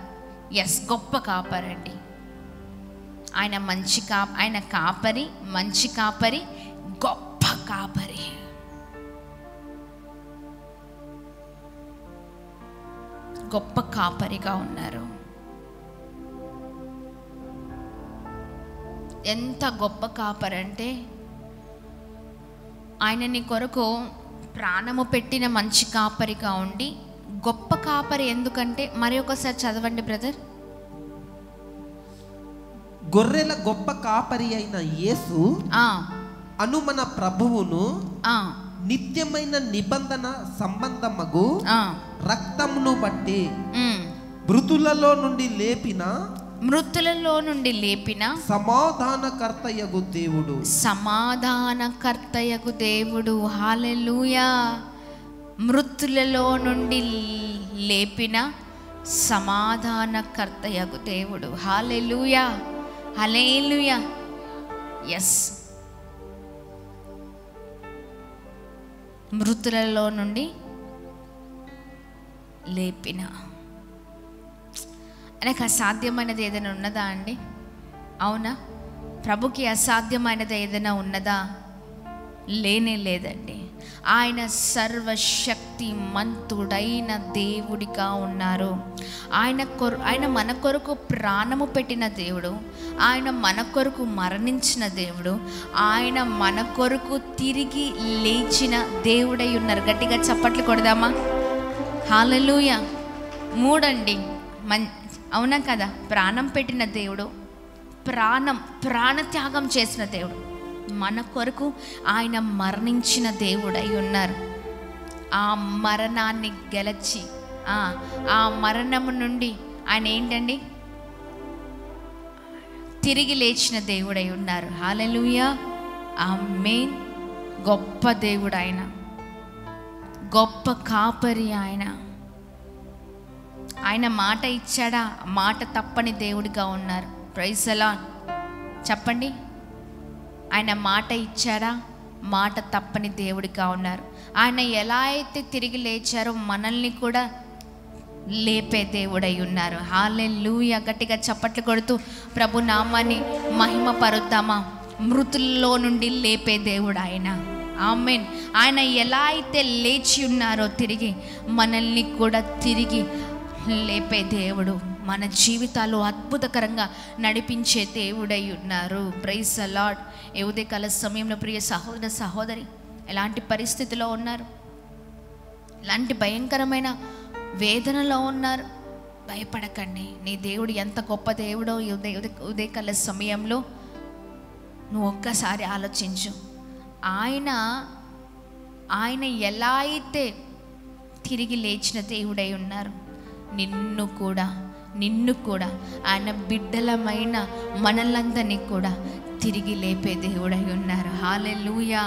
ఎస్, గొప్ప కాపరండి. ఆయన కాపరి, మంచి కాపరి, గొప్ప కాపరి. గొప్ప కాపరిగా ఉన్నారు. ఎంత గొప్ప కాపరి అంటే ఆయన నీ కొరకు ప్రాణము పెట్టిన మంచి కాపరిగా ఉండి గొప్ప కాపరి. ఎందుకంటే మరి ఒకసారి చదవండి బ్రదర్. గొర్రెల గొప్ప కాపరి అయిన యేసు అను మన ప్రభువును నిత్యమైన నిబంధన సంబంధమగు రక్తమును బట్టి మృతులలో నుండి లేపిన సమాధానకర్తయగు దేవుడు. హల్లెలూయా. మృతులలో నుండి లేపిన సమాధానకర్తయగు దేవుడు. హల్లెలూయా, హల్లెలూయా. ఎస్, మృతులలో నుండి లేపిన. ఆయనకు అసాధ్యమైనది ఏదైనా ఉన్నదా అండి? అవునా? ప్రభుకి అసాధ్యమైనది ఏదైనా ఉన్నదా? లేనే లేదండి. ఆయన సర్వశక్తిమంతుడైన దేవుడిగా ఉన్నారు. ఆయన మన కొరకు ప్రాణము పెట్టిన దేవుడు. ఆయన మన కొరకు మరణించిన దేవుడు. ఆయన మన కొరకు తిరిగి లేచిన దేవుడై ఉన్నారు. గట్టిగా చప్పట్లు కొడదామా? హల్లెలూయా. 3 అండి. అవునా కదా? ప్రాణం పెట్టిన దేవుడు, ప్రాణత్యాగం చేసిన దేవుడు, మన కొరకు ఆయన మరణించిన దేవుడై ఉన్నారు. ఆ మరణాన్ని గెలిచి ఆ మరణము నుండి ఆయన ఏంటండి తిరిగి లేచిన దేవుడై ఉన్నారు. హల్లెలూయా, ఆమేన్. గొప్ప దేవుడు ఆయన, గొప్ప కాపరి ఆయన. ఆయన మాట ఇచ్చాడా? మాట తప్పని దేవుడిగా ఉన్నారు. Praise the lord. చెప్పండి, ఆయన మాట ఇచ్చాడా? మాట తప్పని దేవుడిగా ఉన్నారు. ఆయన ఎలా అయితే తిరిగి లేచారో మనల్ని కూడా లేపే దేవుడై ఉన్నారు. హల్లెలూయా. గట్టిగా చప్పట్లు కొడుతూ ప్రభు నామాన్ని మహిమ పరుద్దామా? మృతుల్లో నుండి లేపే దేవుడు ఆయన. ఆమేన్. ఆయన ఎలా అయితే లేచి ఉన్నారో తిరిగి మనల్ని కూడా తిరిగి లేపే దేవుడు. మన జీవితాలు అద్భుతకరంగా నడిపించే దేవుడై ఉన్నారు. Praise the Lord. ఈ ఉదయకాల సమయంలో ప్రియ సహోదర సహోదరి, ఎలాంటి పరిస్థితిలో ఉన్నారు? ఎలాంటి భయంకరమైన వేదనలో ఉన్నారు? భయపడకండి. నీ దేవుడు ఎంత గొప్ప దేవుడో ఈ ఉదయకాల సమయంలో నువ్వు ఒక్కసారి ఆలోచించు. ఆయన ఎలా అయితే తిరిగి లేచిన దేవుడై ఉన్నారు, నిన్ను కూడా ఆయన బిడ్డలమైన మనలందరినీ కూడా తిరిగి లేపే దేవుడై ఉన్నారు. హల్లెలూయా.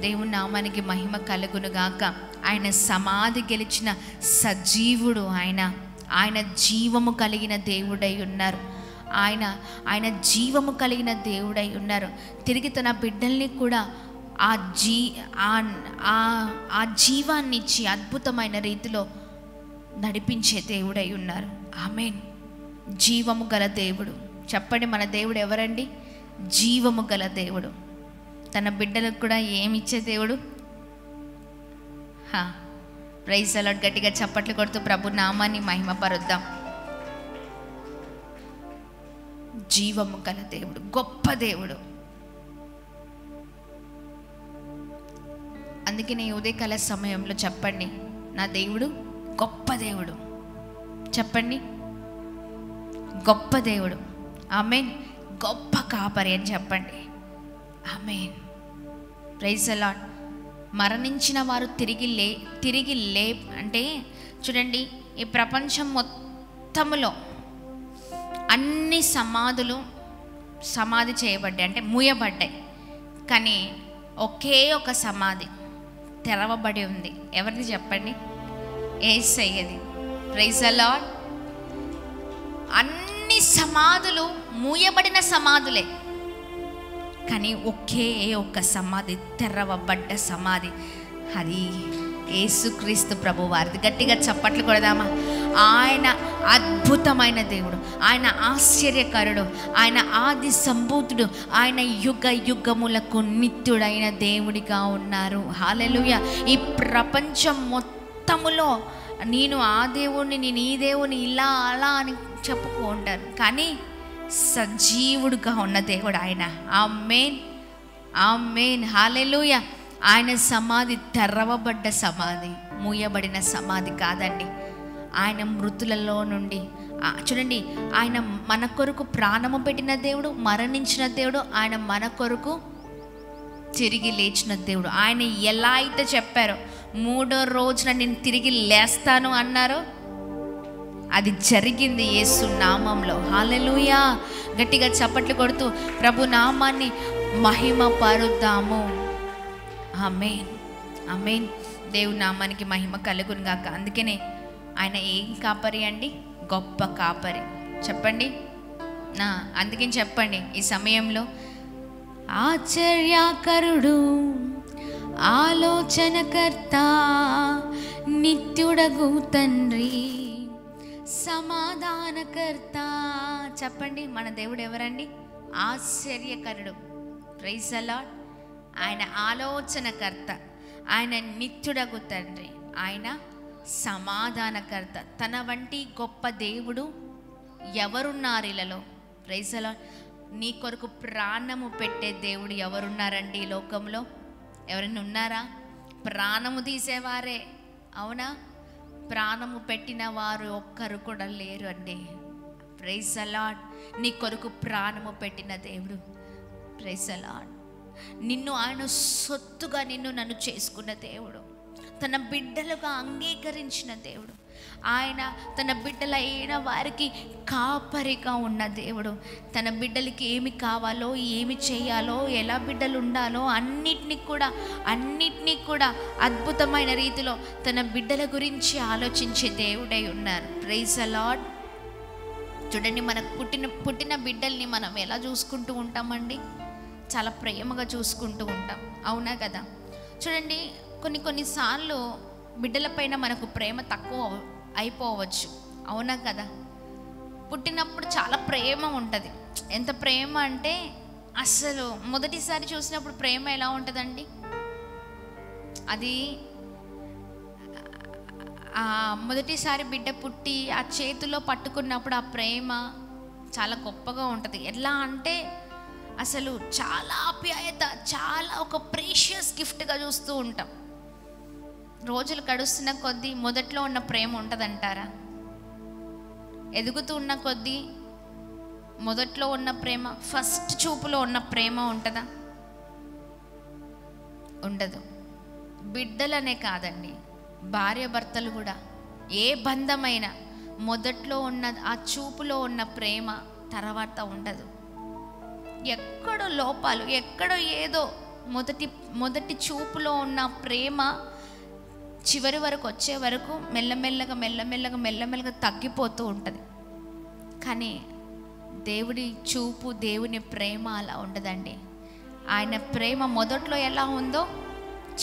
దేవుని నామానికి మహిమ కలుగునుగాక. ఆయన సమాధి గెలిచిన సజీవుడు ఆయన జీవము కలిగిన దేవుడై ఉన్నారు. ఆయన జీవము కలిగిన దేవుడై ఉన్నారు. తిరిగి తన బిడ్డల్ని కూడా ఆ జీవాన్ని ఇచ్చి అద్భుతమైన రీతిలో నడిపించే దేవుడై ఉన్నారు. ఆమేన్. జీవము గల దేవుడు. చెప్పండి, మన దేవుడు ఎవరండి? జీవము గల దేవుడు. తన బిడ్డలకు కూడా ఏమిచ్చే దేవుడు? Praise the Lord. గట్టిగా చప్పట్లు కొడుతూ ప్రభు నామాన్ని మహిమ పరుద్దాం. జీవము గల దేవుడు, గొప్ప దేవుడు. అందుకే నీ ఉదయకాల సమయంలో చెప్పండి, నా దేవుడు గొప్ప దేవుడు. చెప్పండి, గొప్ప దేవుడు. ఆమేన్. గొప్ప కాపరి అని చెప్పండి. ఆమేన్. Praise the Lord. మరణించిన వారు తిరిగి లే అంటే చూడండి, ఈ ప్రపంచం మొత్తములో అన్ని సమాధి చేయబడ్డాయి, అంటే మూయబడ్డాయి. కానీ ఒకే ఒక సమాధి తెరవబడి ఉంది. ఎవరిది చెప్పండి? యేసయ్యది. Praise the Lord. అన్ని సమాధులు మూయబడిన సమాధులే, కానీ ఒకే ఒక సమాధి తెరవబడ్డ సమాధి, అది యేసుక్రీస్తు ప్రభు వారిది. గట్టిగా చప్పట్లు కొడదామా? అద్భుతమైన దేవుడు, ఆయన ఆశ్చర్యకరుడు, ఆయన ఆది సంభూతుడు, ఆయన యుగ యుగములకు నిత్యుడైన దేవుడిగా ఉన్నారు. హల్లెలూయా. ఈ ప్రపంచం మొత్తములో నేను ఆ దేవుడిని, నేను ఈ దేవుని, ఇలా అలా అని చెప్పుకుంటారు, కానీ సజీవుడుగా ఉన్న దేవుడు ఆయన. ఆమేన్, ఆమేన్, హల్లెలూయా. ఆయన సమాధి తెరవబడ్డ సమాధి, మూయబడిన సమాధి కాదండి. ఆయన మృతులలో నుండి చూడండి, ఆయన మన కొరకు ప్రాణము పెట్టిన దేవుడు, మరణించిన దేవుడు, ఆయన మన కొరకు తిరిగి లేచిన దేవుడు. ఆయన ఎలా అయితే చెప్పారో 3వ రోజున నేను తిరిగి లేస్తాను అన్నారో అది జరిగింది యేసు నామంలో. హల్లెలూయా. గట్టిగా చప్పట్లు కొడుతూ ప్రభు నామాన్ని మహిమ పరుద్దాము. ఆమేన్, ఆమేన్. దేవుని నామానికి మహిమ కలుగును గాక. అందుకనే ఆయన ఏం కాపరి అండి? గొప్ప కాపరి. చెప్పండి, అందుకని చెప్పండి ఈ సమయంలో, ఆశ్చర్యకరుడు, ఆలోచనకర్త, నిత్యుడగు తండ్రి, సమాధానకర్త. చెప్పండి, మన దేవుడు ఎవరండి? ఆశ్చర్యకరుడు. Praise the lord. ఆయన ఆలోచనకర్త, ఆయన నిత్యుడగు తండ్రి, ఆయన సమాధానకర్త. తన వంటి గొప్ప దేవుడు ఎవరున్నారు ఇలాలో? Praise the Lord. నీ కొరకు ప్రాణము పెట్టే దేవుడు ఎవరున్నారండి ఈ లోకంలో? ఎవరైనా ఉన్నారా? ప్రాణము తీసేవారే, అవునా? ప్రాణము పెట్టిన వారు ఒక్కరు కూడా లేరు అండి. Praise the Lord. నీ కొరకు ప్రాణము పెట్టిన దేవుడు. Praise the lord. నిన్ను ఆయన సొత్తుగా నన్ను చేసుకున్న దేవుడు, తన బిడ్డలుగా అంగీకరించిన దేవుడు, ఆయన తన బిడ్డలైన వారికి కాపరిగా ఉన్న దేవుడు. తన బిడ్డలకి ఏమి కావాలో, ఏమి చేయాలో, ఎలా బిడ్డలు ఉండాలో అన్నిటినీ కూడా అద్భుతమైన రీతిలో తన బిడ్డల గురించి ఆలోచించే దేవుడై ఉన్నారు. Praise the lord. చూడండి, మనకు పుట్టిన బిడ్డల్ని మనం ఎలా చూసుకుంటూ ఉంటామండి? చాలా ప్రేమగా చూసుకుంటూ ఉంటాం, అవునా కదా? చూడండి, కొన్నిసార్లు బిడ్డలపైన మనకు ప్రేమ తక్కువ అయిపోవచ్చు, అవునా కదా? పుట్టినప్పుడు చాలా ప్రేమ ఉంటుంది. ఎంత ప్రేమ అంటే అసలు మొదటిసారి చూసినప్పుడు ప్రేమ ఎలా ఉంటుందండి? అది మొదటిసారి బిడ్డ పుట్టి ఆ చేతిలో పట్టుకున్నప్పుడు ఆ ప్రేమ చాలా గొప్పగా ఉంటుంది. ఎలా అంటే అసలు చాలా ఆప్యాయత, చాలా ఒక ప్రీషియస్ గిఫ్ట్గా చూస్తూ ఉంటాం. రోజులు గడుస్తున్న కొద్దీ మొదట్లో ఉన్న ప్రేమ ఉంటుందంటారా? ఎదుగుతూ ఉన్న కొద్దీ మొదట్లో ఉన్న ప్రేమ, ఫస్ట్ చూపులో ఉన్న ప్రేమ ఉంటుందా? ఉండదు. బిడ్డలనే కాదండి, భార్య భర్తలు కూడా, ఏ బంధమైనా మొదట్లో ఉన్న ఆ చూపులో ఉన్న ప్రేమ తర్వాత ఉండదు. ఎక్కడో లోపాలు, ఎక్కడో ఏదో మొదటి చూపులో ఉన్న ప్రేమ చివరి వరకు వచ్చే వరకు మెల్లమెల్లగా తగ్గిపోతూ ఉంటుంది. కానీ దేవుడి చూపు, దేవుని ప్రేమ అలా ఉండదండి. ఆయన ప్రేమ మొదట్లో ఎలా ఉందో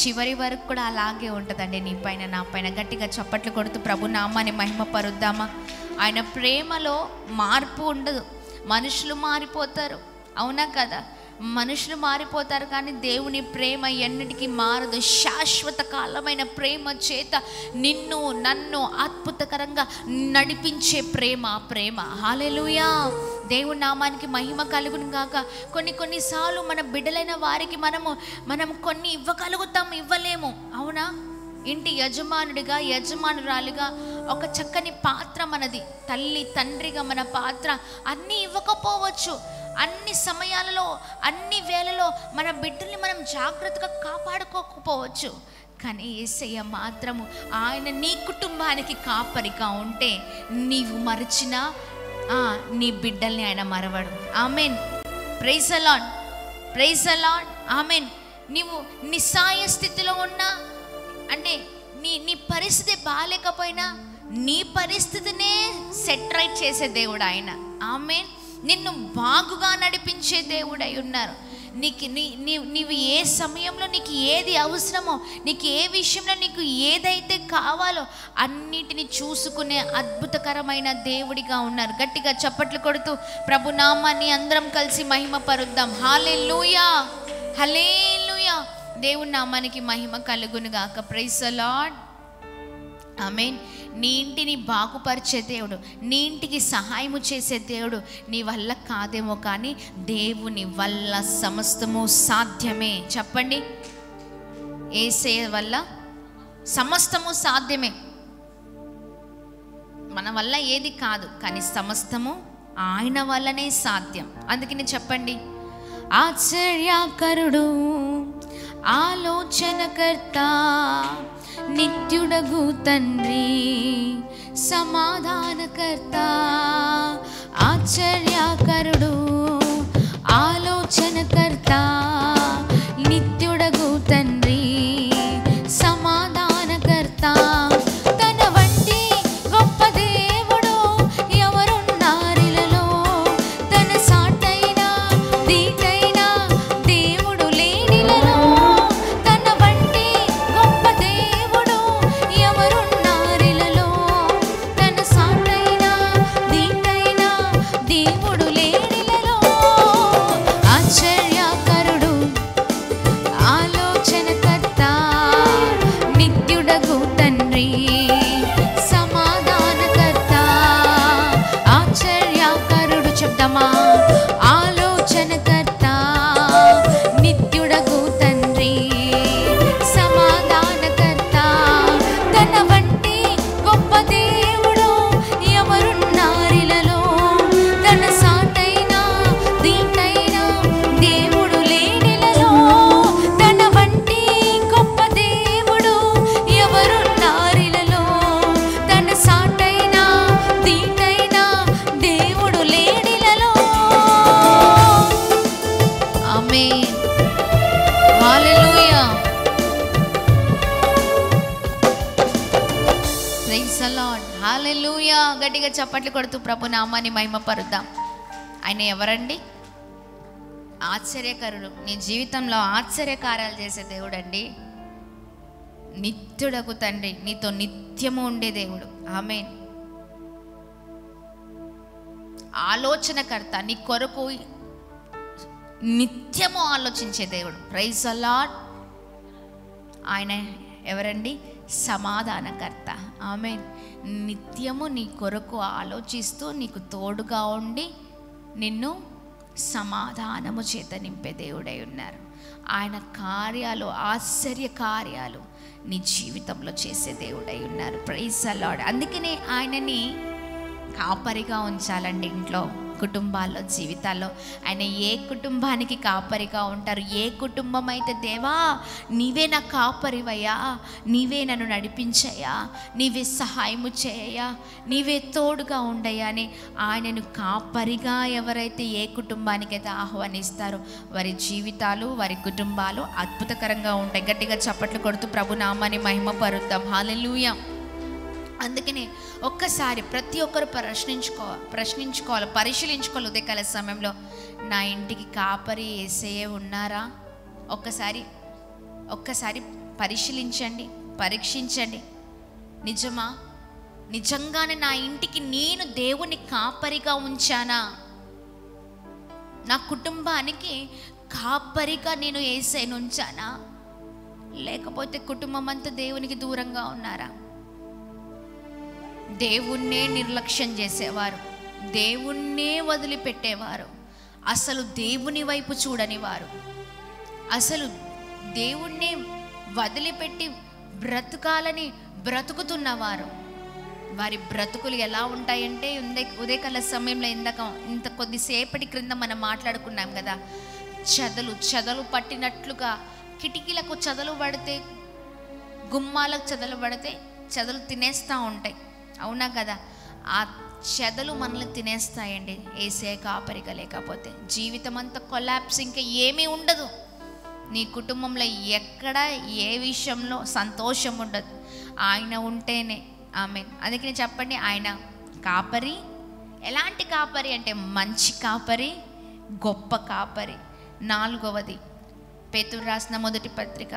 చివరి వరకు కూడా అలాగే ఉంటుందండి. నీ పైన, నా పైన. గట్టిగా చప్పట్లు కొడుతూ ప్రభు నామాన్ని మహిమ పరుద్దామా. ఆయన ప్రేమలో మార్పు ఉండదు. మనుషులు మారిపోతారు, అవునా కదా? మనుషులు మారిపోతారు, కానీ దేవుని ప్రేమ ఎన్నటికీ మారదు. శాశ్వత కాలమైన ప్రేమ చేత నిన్ను నన్ను అద్భుతకరంగా నడిపించే ప్రేమ. హల్లెలూయా. దేవుని నామానికి మహిమ కలుగును గాక. కొన్నిసార్లు మన బిడ్డలైన వారికి మనం కొన్ని ఇవ్వగలుగుతాం, ఇవ్వలేము, అవునా? ఇంటి యజమానుడిగా, యజమానురాలుగా ఒక చక్కని పాత్ర మనది. తల్లి తండ్రిగా మన పాత్ర. అన్నీ ఇవ్వకపోవచ్చు, అన్ని సమయాలలో, అన్ని వేళలో మన బిడ్డల్ని మనం జాగ్రత్తగా కాపాడుకోకపోవచ్చు. కానీ యేసయ్య మాత్రము ఆయన నీ కుటుంబానికి కాపరిగా ఉంటే నీవు మరచినా నీ బిడ్డల్ని ఆయన మరవడు. ఆమెన్. Praise the Lord. Praise the Lord. ఆమెన్. నీవు నిస్సాయ స్థితిలో ఉన్నా, అంటే నీ పరిస్థితి బాగాలేకపోయినా నీ పరిస్థితినే సెట్ రైట్ చేసే దేవుడు ఆయన. ఆమెన్. నిన్ను బాగుగా నడిపించే దేవుడై ఉన్నారు. నీవు ఏ సమయంలో నీకు ఏది అవసరమో, నీకు ఏ విషయంలో నీకు ఏదైతే కావాలో అన్నిటిని చూసుకునే అద్భుతకరమైన దేవుడిగా ఉన్నారు. గట్టిగా చప్పట్లు కొడుతూ ప్రభు నామాన్ని అందరం కలిసి మహిమ పరుద్దాం. హల్లెలూయా, హల్లెలూయా. దేవుని నామానికి మహిమ కలుగును గాక. Praise the Lord. ఆమేన్. నీ ఇంటిని బాగుపరిచే దేవుడు, నీ ఇంటికి సహాయము చేసే దేవుడు నీ వల్ల కాదేమో, కానీ దేవుని వల్ల సమస్తము సాధ్యమే. చెప్పండి, యేసయ్య వల్ల సమస్తము సాధ్యమే. మన వల్ల ఏది కాదు, కానీ సమస్తము ఆయన వల్లనే సాధ్యం. అందుకని చెప్పండి, ఆశ్చర్యకరుడు, ఆలోచనకర్త, నిత్యుడగు తండ్రి, సమాధానకర్త. ఆశ్చర్యకరుడు, ఆలోచనకర్త, నిత్యుడగు తండ్రి, సమాధానకర్త. తన వంటి గొప్ప దేవుడు ఎవరున్నారిలలో, తన సాటైన దీటైన దేవుడు లేనిలలో. తన వంటి గొప్ప దేవుడు ఎవరున్నారిలలో, తన సాటైన దీటైన దేవుడు లేనిలలో. ఆశ్చర్యకరుడు, ఆలోచనకర్త, నిత్యుడగు తండ్రి, సమాధానకర్త. ఆశ్చర్యకరుడు చెప్దామా, ఆలోచనకర్త, నిత్యుడగు తండ్రి, సమాధానకర్త. తన వంటి గొప్ప దేవుడు ఎవరున్నారిలలో, తన సాటైన దీటైన దేవుడు లేనిలలో. తన వంటి గొప్ప దేవుడు ఎవరున్నారిలలో, తన సాటైన దీటైన దేవుడు లేనిలలో. ఆమేన్, హల్లెలూయా. ప్రైజ్ ది లార్డ్, హల్లెలూయా. గట్టిగా చప్పట్లు కొడుతూ ప్రభు నామాన్ని మహిమ పరుద్దాం. ఆయన ఎవరండి? ఆశ్చర్యకరుడు. నీ జీవితంలో ఆశ్చర్యకార్యాలు చేసే దేవుడు అండి. నిత్యుడకు తండ్రి, నీతో నిత్యము ఉండే దేవుడు. ఆమేన్. ఆలోచనకర్త, నీ కొరకు నిత్యము ఆలోచించే దేవుడు. Praise the lord. ఆయన ఎవరండి? సమాధానకర్త. ఆమేన్. నిత్యము నీ కొరకు ఆలోచిస్తూ నీకు తోడుగా ఉండి నిన్ను సమాధానము చేత నింపే దేవుడై ఉన్నారు. ఆయన కార్యాలు, ఆశ్చర్య కార్యాలు నీ జీవితంలో చేసే దేవుడై ఉన్నారు. Praise the lord. అందుకనే ఆయనని కాపరిగా ఉంచాలండి ఇంట్లో, కుటుంబాల్లో, జీవితాల్లో. ఆయన ఏ కుటుంబానికి కాపరిగా ఉంటారు? ఏ కుటుంబం అయితే దేవా నీవే నా కాపరివయ్యా, నీవే నన్ను నడిపించయ్యా, నీవే సహాయము చేయయ్యా, నీవే తోడుగా ఉండయ్యా అని ఆయనను కాపరిగా ఎవరైతే ఏ కుటుంబానికైతే ఆహ్వానిస్తారో వారి జీవితాలు, వారి కుటుంబాలు అద్భుతకరంగా ఉంటాయి. గట్టిగా చప్పట్లు కొడుతూ ప్రభు నామాన్ని మహిమ పరుద్దాం. హల్లెలూయా. అందుకనే ఒక్కసారి ప్రతి ఒక్కరు ప్రశ్నించుకోవాలి, పరిశీలించుకోవాలి. ఉదయకాల సమయంలో నా ఇంటికి కాపరి యేసయ్య ఉన్నారా? ఒక్కసారి పరిశీలించండి, పరీక్షించండి. నిజమా? నిజంగానే నా ఇంటికి నేను దేవుని కాపరిగా ఉంచానా? నా కుటుంబానికి కాపరిగా నేను యేసయ్యను ఉంచానా? లేకపోతే కుటుంబం అంతా దేవునికి దూరంగా ఉన్నారా? దేవుణ్ణే నిర్లక్ష్యం చేసేవారు, దేవుణ్ణే వదిలిపెట్టేవారు, అసలు దేవుని వైపు చూడని వారు, అసలు దేవుణ్ణే వదిలిపెట్టి బ్రతకాలని బ్రతుకుతున్నవారు. వారి బ్రతుకులు ఎలా ఉంటాయంటే, ఉదయకాల సమయంలో ఇంత కొద్దిసేపటి క్రింద మనం మాట్లాడుకున్నాం కదా, చెదలు పట్టినట్లుగా కిటికీలకు చెదలు పడితే, గుమ్మాలకు చెదలు పడితే చెదలు తినేస్తూ ఉంటాయి. అవునా కదా? ఆ చెదలు మనల్ని తినేస్తాయండి యేసయ్య కాపరిగా లేకపోతే. జీవితం అంతా కొలాప్స్, ఇంకా ఏమీ ఉండదు. నీ కుటుంబంలో ఎక్కడ ఏ విషయంలో సంతోషం ఉండదు. ఆయన ఉంటేనే. ఆమేన్. అందుకని చెప్పండి, ఆయన కాపరి. ఎలాంటి కాపరి అంటే మంచి కాపరి, గొప్ప కాపరి. 4వది పేతురు రాసిన మొదటి పత్రిక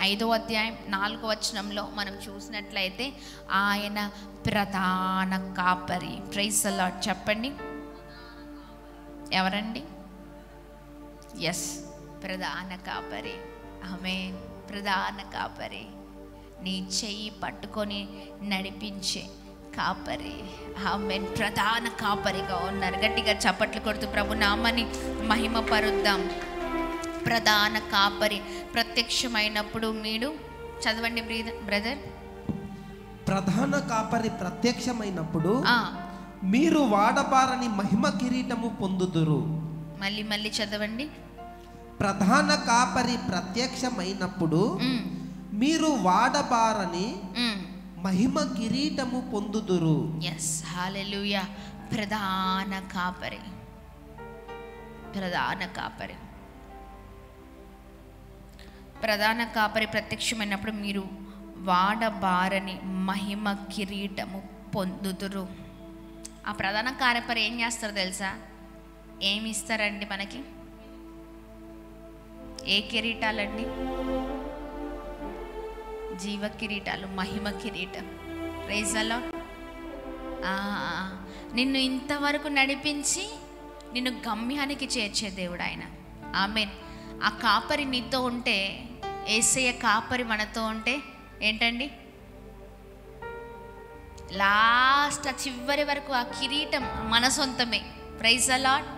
5వ అధ్యాయం 4వ వచనంలో మనం చూసినట్లయితే ఆయన ప్రధాన కాపరి. Praise the lord. చెప్పండి ఎవరండి? ఎస్, ప్రధాన కాపరి. ఆమేన్. ప్రధాన కాపరి, నీ చెయ్యి పట్టుకొని నడిపించే కాపరి. ఆమేన్. ప్రధాన కాపరిగా ఉన్నారు. గట్టిగా చప్పట్లు కొడుతూ ప్రభు నామాన్ని మహిమ పరుద్దాం. ప్రధాన కాపరి ప్రత్యక్షమైనప్పుడు మీరు చదవండి బ్రదర్. ప్రధాన కాపరి ప్రత్యక్షమైనప్పుడు మీరు వాడబారని మహిమ కిరీటము పొందుదురు. మళ్ళీ చదవండి. ప్రధాన కాపరి ప్రత్యక్షమైనప్పుడు మీరు వాడబారని మహిమ కిరీటము పొందుదురు. ఎస్, హల్లెలూయా. ప్రధాన కాపరి, ప్రధాన కాపరి, ప్రధాన కాపరి ప్రత్యక్షమైనప్పుడు మీరు వాడబారని మహిమ కిరీటము పొందుదురు. ఆ ప్రధాన కాపరి ఏం చేస్తారు తెలుసా? ఏమి ఇస్తారండి మనకి? ఏ కిరీటాలండి? జీవ కిరీటాలు, మహిమ కిరీటం. Praise the lord. నిన్ను ఇంతవరకు నడిపించి నిన్ను గమ్యానికి చేర్చే దేవుడు ఆయన. ఆమేన్. ఆ కాపరి నీతో ఉంటే, యేసయ్య కాపరి మనతో ఉంటే ఏంటండి? లాస్ట్ చివరి వరకు ఆ కిరీటం మన సొంతమే. Praise the Lord.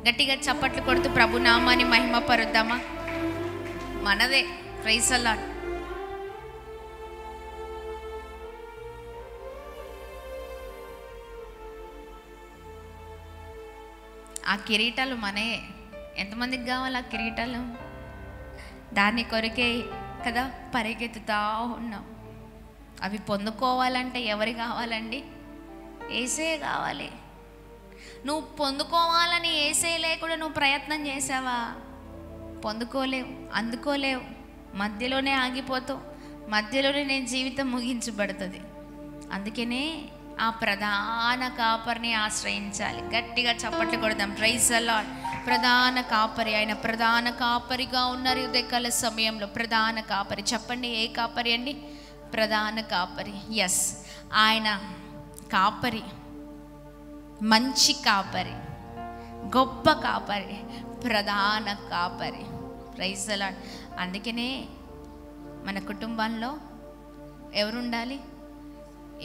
గట్టిగా చప్పట్లు కొడుతూ ప్రభు నామాన్ని మహిమ పరుద్దామా? మనదే. Praise the lord. ఆ కిరీటాలు మనయే. ఎంతమందికి కావాలి ఆ కిరీటాలు? దాని కొరకే కదా పరిగెత్తుతా ఉన్నాం. అవి పొందుకోవాలంటే ఎవరు కావాలండి? యేసయ్య కావాలి. నువ్వు పొందుకోవాలని యేసయ్య లేకుండా నువ్వు ప్రయత్నం చేసావా? పొందుకోలేవు, అందుకోలేవు. మధ్యలోనే ఆగిపోతావు. మధ్యలోనే నేను జీవితం ముగించబడుతుంది. అందుకనే ఆ ప్రధాన కాపరిని ఆశ్రయించాలి. గట్టిగా చప్పట్లు కొడదాం. Praise the lord. ప్రధాన కాపరి, ఆయన ప్రధాన కాపరిగా ఉన్నారు ఉదయకాల సమయంలో. ప్రధాన కాపరి. చెప్పండి, ఏ కాపరి అండి? ప్రధాన కాపరి. ఎస్, ఆయన కాపరి, మంచి కాపరి, గొప్ప కాపరి, ప్రధాన కాపరి. Praise the lord. అందుకనే మన కుటుంబంలో ఎవరుండాలి?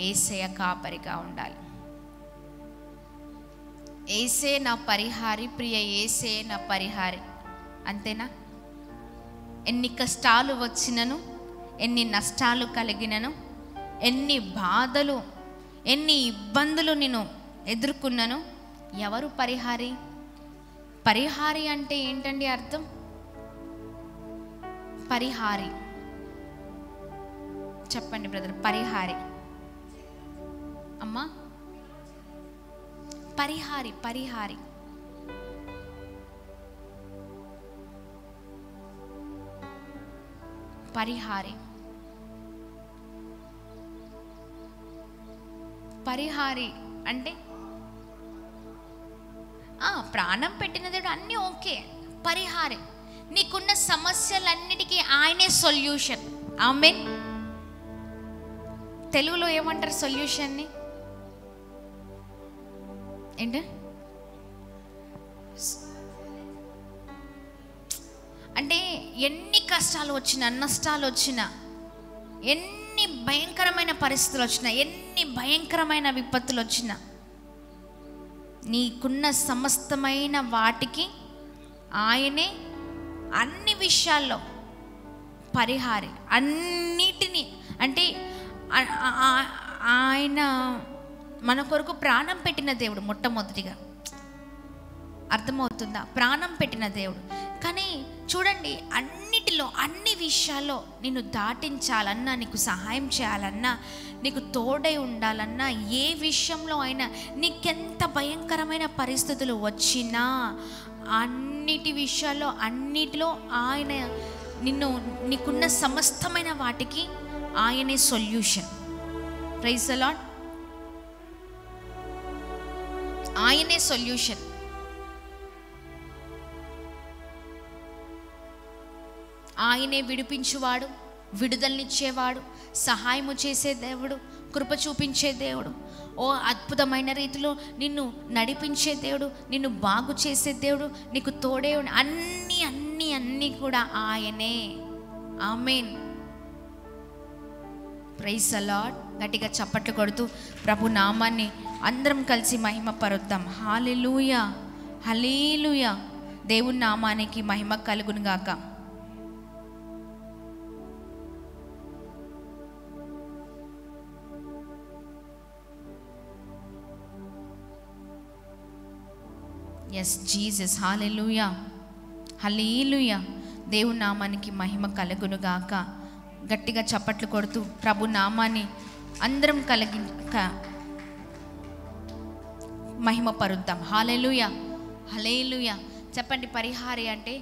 యేసయ్య కాపరిగా ఉండాలి. యేసే నా పరిహారి, ప్రియ యేసే నా పరిహారి. అంతేనా? ఎన్ని కష్టాలు వచ్చినను, ఎన్ని నష్టాలు కలిగినను, ఎన్ని బాధలు, ఎన్ని ఇబ్బందులు నేను ఎదుర్కొన్నాను, ఎవరు పరిహారి? పరిహారి అంటే ఏంటండి అర్థం? పరిహారి చెప్పండి బ్రదర్. పరిహారి అమ్మా, పరిహారి, పరిహారి. పరిహారి, పరిహారి అంటే ప్రాణం పెట్టిన దేవుడు, అన్నీ ఓకే. పరిహారి, నీకున్న సమస్యలన్నిటికీ ఆయనే సొల్యూషన్. ఆమేన్. తెలుగులో ఏమంటారు సొల్యూషన్ని? ఏంటి? అంటే ఎన్ని కష్టాలు వచ్చినా, నష్టాలు వచ్చినా, ఎన్ని భయంకరమైన పరిస్థితులు వచ్చినా, ఎన్ని భయంకరమైన విపత్తులు వచ్చినా, నీకున్న సమస్తమైన వాటికి ఆయనే అన్ని విషయాల్లో పరిహారి. అన్నిటినీ అంటే ఆయన మన కొరకు ప్రాణం పెట్టిన దేవుడు. మొట్టమొదటిగా అర్థమవుతుందా? ప్రాణం పెట్టిన దేవుడు. కానీ చూడండి, అన్నిటిలో, అన్ని విషయాల్లో నిన్ను దాటించాలన్నా, నీకు సహాయం చేయాలన్నా, నీకు తోడై ఉండాలన్నా, ఏ విషయంలో అయినా నీకెంత భయంకరమైన పరిస్థితులు వచ్చినా, అన్నిటి విషయాల్లో, అన్నిటిలో ఆయన నిన్ను, నీకున్న సమస్తమైన వాటికి ఆయనే సొల్యూషన్. Praise the lord. ఆయనే సొల్యూషన్. ఆయనే విడిపించువాడు, విడుదలనిచ్చేవాడు, సహాయము చేసే దేవుడు, కృప చూపించే దేవుడు, ఓ అద్భుతమైన రీతిలో నిన్ను నడిపించే దేవుడు, నిన్ను బాగు చేసే దేవుడు, నీకు తోడే అన్నీ అన్నీ అన్నీ కూడా ఆయనే. ఆమేన్. Praise the Lord. గట్టిగా చప్పట్లు కొడుతూ ప్రభు నామాన్ని అందరం కలిసి మహిమ పరుద్దాం. హల్లెలూయా, హల్లెలూయా. దేవుని నామానికి మహిమ కలుగును గాక. Yes Jesus. హల్లెలూయా, హల్లెలూయా. దేవుని నామానికి మహిమ కలుగును గాక. గట్టిగా చప్పట్లు కొడుతూ ప్రభు నామాన్ని అందరం మహిమ పరుద్దాం. హల్లెలూయా, హల్లెలూయా. చెప్పండి. పరిహారి అంటే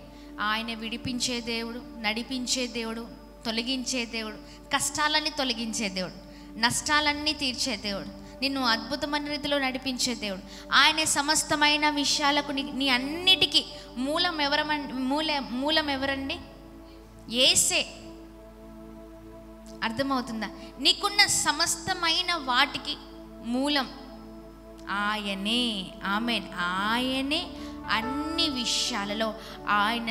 ఆయన విడిపించే దేవుడు, నడిపించే దేవుడు, తొలగించే దేవుడు, కష్టాలన్నీ తొలగించే దేవుడు, నష్టాలన్నీ తీర్చే దేవుడు, నిన్ను అద్భుతమైన రీతిలో నడిపించే దేవుడు. ఆయన సమస్తమైన విషయాలకు నీ అన్నిటికీ మూలం ఎవరండి? యేసే. అర్థమవుతుందా? నీకున్న సమస్తమైన వాటికి మూలం ఆయనే. ఆమేన్. ఆయనే అన్ని విషయాలలో ఆయన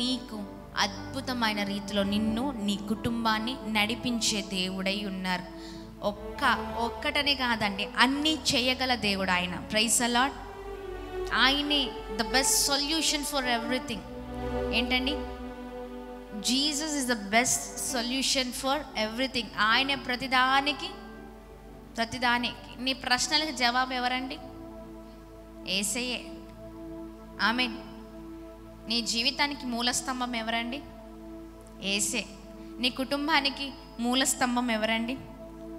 నీకు అద్భుతమైన రీతిలో నిన్ను, నీ కుటుంబాన్ని నడిపించే దేవుడై ఉన్నారు. ఒక్కటనే కాదండి, అన్నీ చేయగల దేవుడు ఆయన. Praise the lord. ఆయనే the best solution for everything. ఏంటండి? Jesus is the best solution for everything. ఆయన ప్రతిదానికి. నీ ప్రశ్నలకు జవాబు ఎవరండి? యేసయ్యే. ఆమేన్. నీ జీవితానికి మూలస్తంభం ఎవరండి? యేసే. నీ కుటుంబానికి మూలస్తంభం ఎవరండి?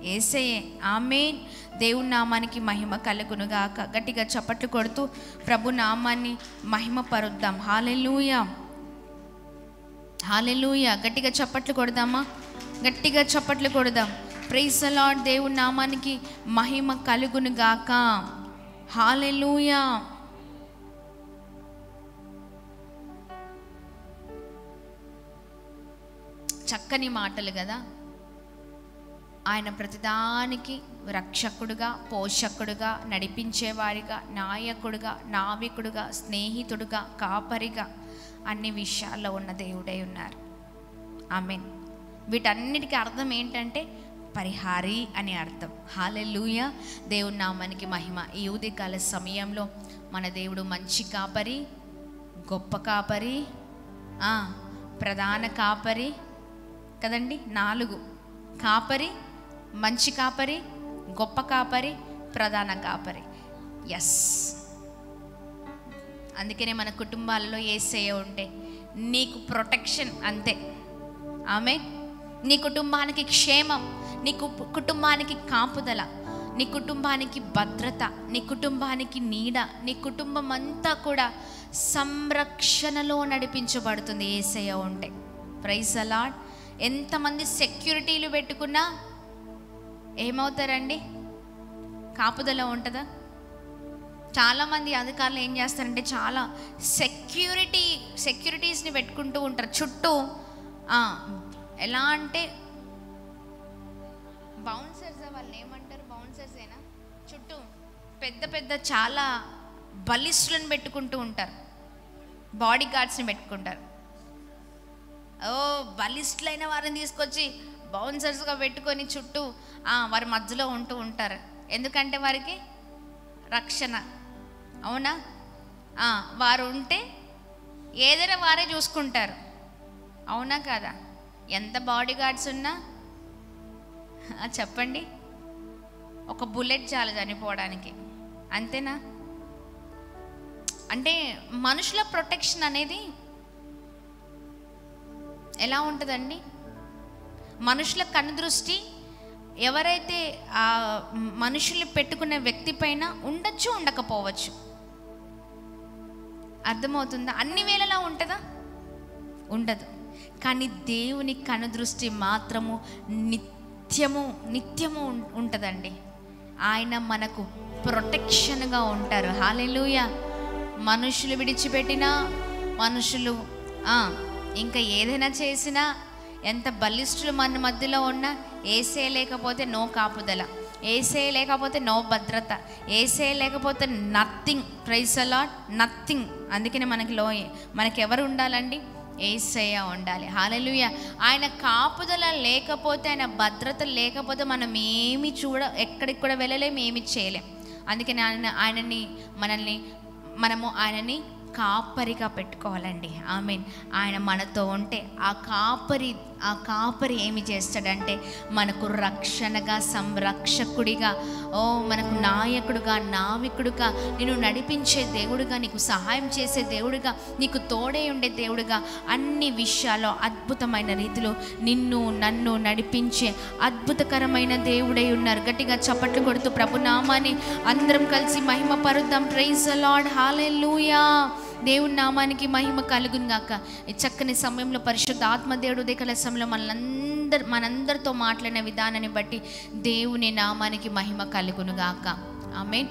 యేసయ్యే. ఆమేన్. దేవుని నామానికి మహిమ కలుగునుగాక. గట్టిగా చప్పట్లు కొడుతూ ప్రభు నామాన్ని మహిమ పరుద్దాం. హల్లెలూయా, హల్లెలూయా. గట్టిగా చప్పట్లు కొడదామా? గట్టిగా చప్పట్లు కొడదాం. Praise the lord. దేవుని నామానికి మహిమ కలుగునుగాక. హల్లెలూయా. చక్కని మాటలు కదా. ఆయన ప్రతిదానికి రక్షకుడుగా, పోషకుడుగా, నడిపించేవాడిగా, నాయకుడుగా, నావికుడుగా, స్నేహితుడుగా, కాపరిగా అన్ని విషయాల్లో ఉన్న దేవుడై ఉన్నారు. ఆమేన్. వీటన్నిటికీ అర్థం ఏంటంటే పరిహారి అని అర్థం. హల్లెలూయా. దేవుని నామానికి మహిమ. ఈ ఉదయకాల సమయంలో మన దేవుడు మంచి కాపరి, గొప్ప కాపరి, ప్రధాన కాపరి కదండి. 4 కాపరి, మంచి కాపరి, గొప్ప కాపరి, ప్రధాన కాపరి. ఎస్. అందుకనే మన కుటుంబాలలో యేసయ్య ఉంటే నీకు ప్రొటెక్షన్ అంతే. ఆమేన్. నీ కుటుంబానికి క్షేమం, నీ కుటుంబానికి కాపుదల, నీ కుటుంబానికి భద్రత, నీ కుటుంబానికి నీడ, నీ కుటుంబం అంతా కూడా సంరక్షణలో నడిపించబడుతుంది యేసయ్య ఉంటే. Praise the lord. ఎంతమంది సెక్యూరిటీలు పెట్టుకున్నా ఏమవుతారండి? కాపుదల ఉంటుందా? చాలామంది అధికారులు ఏం చేస్తారంటే చాలా సెక్యూరిటీస్ని పెట్టుకుంటూ ఉంటారు చుట్టూ. ఎలా అంటే బౌన్సర్స్, వాళ్ళు ఏమంటారు? బౌన్సర్సేనా? చుట్టూ పెద్ద పెద్ద చాలా బలిస్టులను పెట్టుకుంటూ ఉంటారు, బాడీ గార్డ్స్ని పెట్టుకుంటారు. బలిస్టులైన వారిని తీసుకొచ్చి బౌన్సర్స్గా పెట్టుకొని చుట్టూ వారి మధ్యలో ఉంటూ ఉంటారు. ఎందుకంటే వారికి రక్షణ. అవునా? వారు ఉంటే ఏదైనా వారే చూసుకుంటారు. అవునా కాదా? ఎంత బాడీ గార్డ్స్ ఉన్నా చెప్పండి, ఒక బుల్లెట్ చాలు చనిపోవడానికి. అంతేనా? అంటే మనుషుల ప్రొటెక్షన్ అనేది ఎలా ఉంటుందండి? మనుషుల కనుదృష్టి ఎవరైతే ఆ మనుషుల్ని పెట్టుకునే వ్యక్తి పైన ఉండొచ్చు, ఉండకపోవచ్చు. అర్థమవుతుందా? అన్ని వేళలా ఉంటుందా? ఉండదు. కానీ దేవుని కనుదృష్టి మాత్రము నిత్యము ఉంటుందండి. ఆయన మనకు ప్రొటెక్షన్గా ఉంటారు. హల్లెలూయా. మనుషులు విడిచిపెట్టినా, మనుషులు ఇంకా ఏదైనా చేసినా, ఎంత బలిష్ఠులు మన మధ్యలో ఉన్నా, ఏసే లేకపోతే నో కాపుదల, ఏసే లేకపోతే నో భద్రత, ఏసే లేకపోతే nothing. Praise the lord, nothing. అందుకనే మనకి ఎవరు ఉండాలండి? యేసయ్య ఉండాలి. హల్లెలూయా. ఆయన కాపుదల లేకపోతే, ఆయన భద్రత లేకపోతే మనం ఏమి ఎక్కడికి కూడా వెళ్ళలేం, ఏమి చేయలేం. అందుకని మనము ఆయనని కాపరిగా పెట్టుకోవాలండి. ఆమేన్. ఆయన మనతో ఉంటే ఆ కాపరి ఏమి చేస్తాడంటే మనకు రక్షణగా, సంరక్షకుడిగా, మనకు నాయకుడుగా, నావికుడుగా, నిన్ను నడిపించే దేవుడుగా, నీకు సహాయం చేసే దేవుడుగా, నీకు తోడే ఉండే దేవుడుగా, అన్ని విషయాల్లో అద్భుతమైన రీతిలో నన్ను నడిపించే అద్భుతకరమైన దేవుడై ఉన్నారు. గట్టిగా చప్పట్లు కొడుతూ ప్రభు నామాన్ని అందరం కలిసి మహిమ పరుద్దాం. Praise the lord. హల్లెలూయా. దేవుని నామానికి మహిమ కలుగును గాక. ఈ చక్కని సమయంలో పరిశుద్ధ ఆత్మదేవుడు ఉదయకాల సమయంలో మనందరితో మాట్లాడిన విధానాన్ని బట్టి దేవుని నామానికి మహిమ కలుగును గాక. ఆమేన్.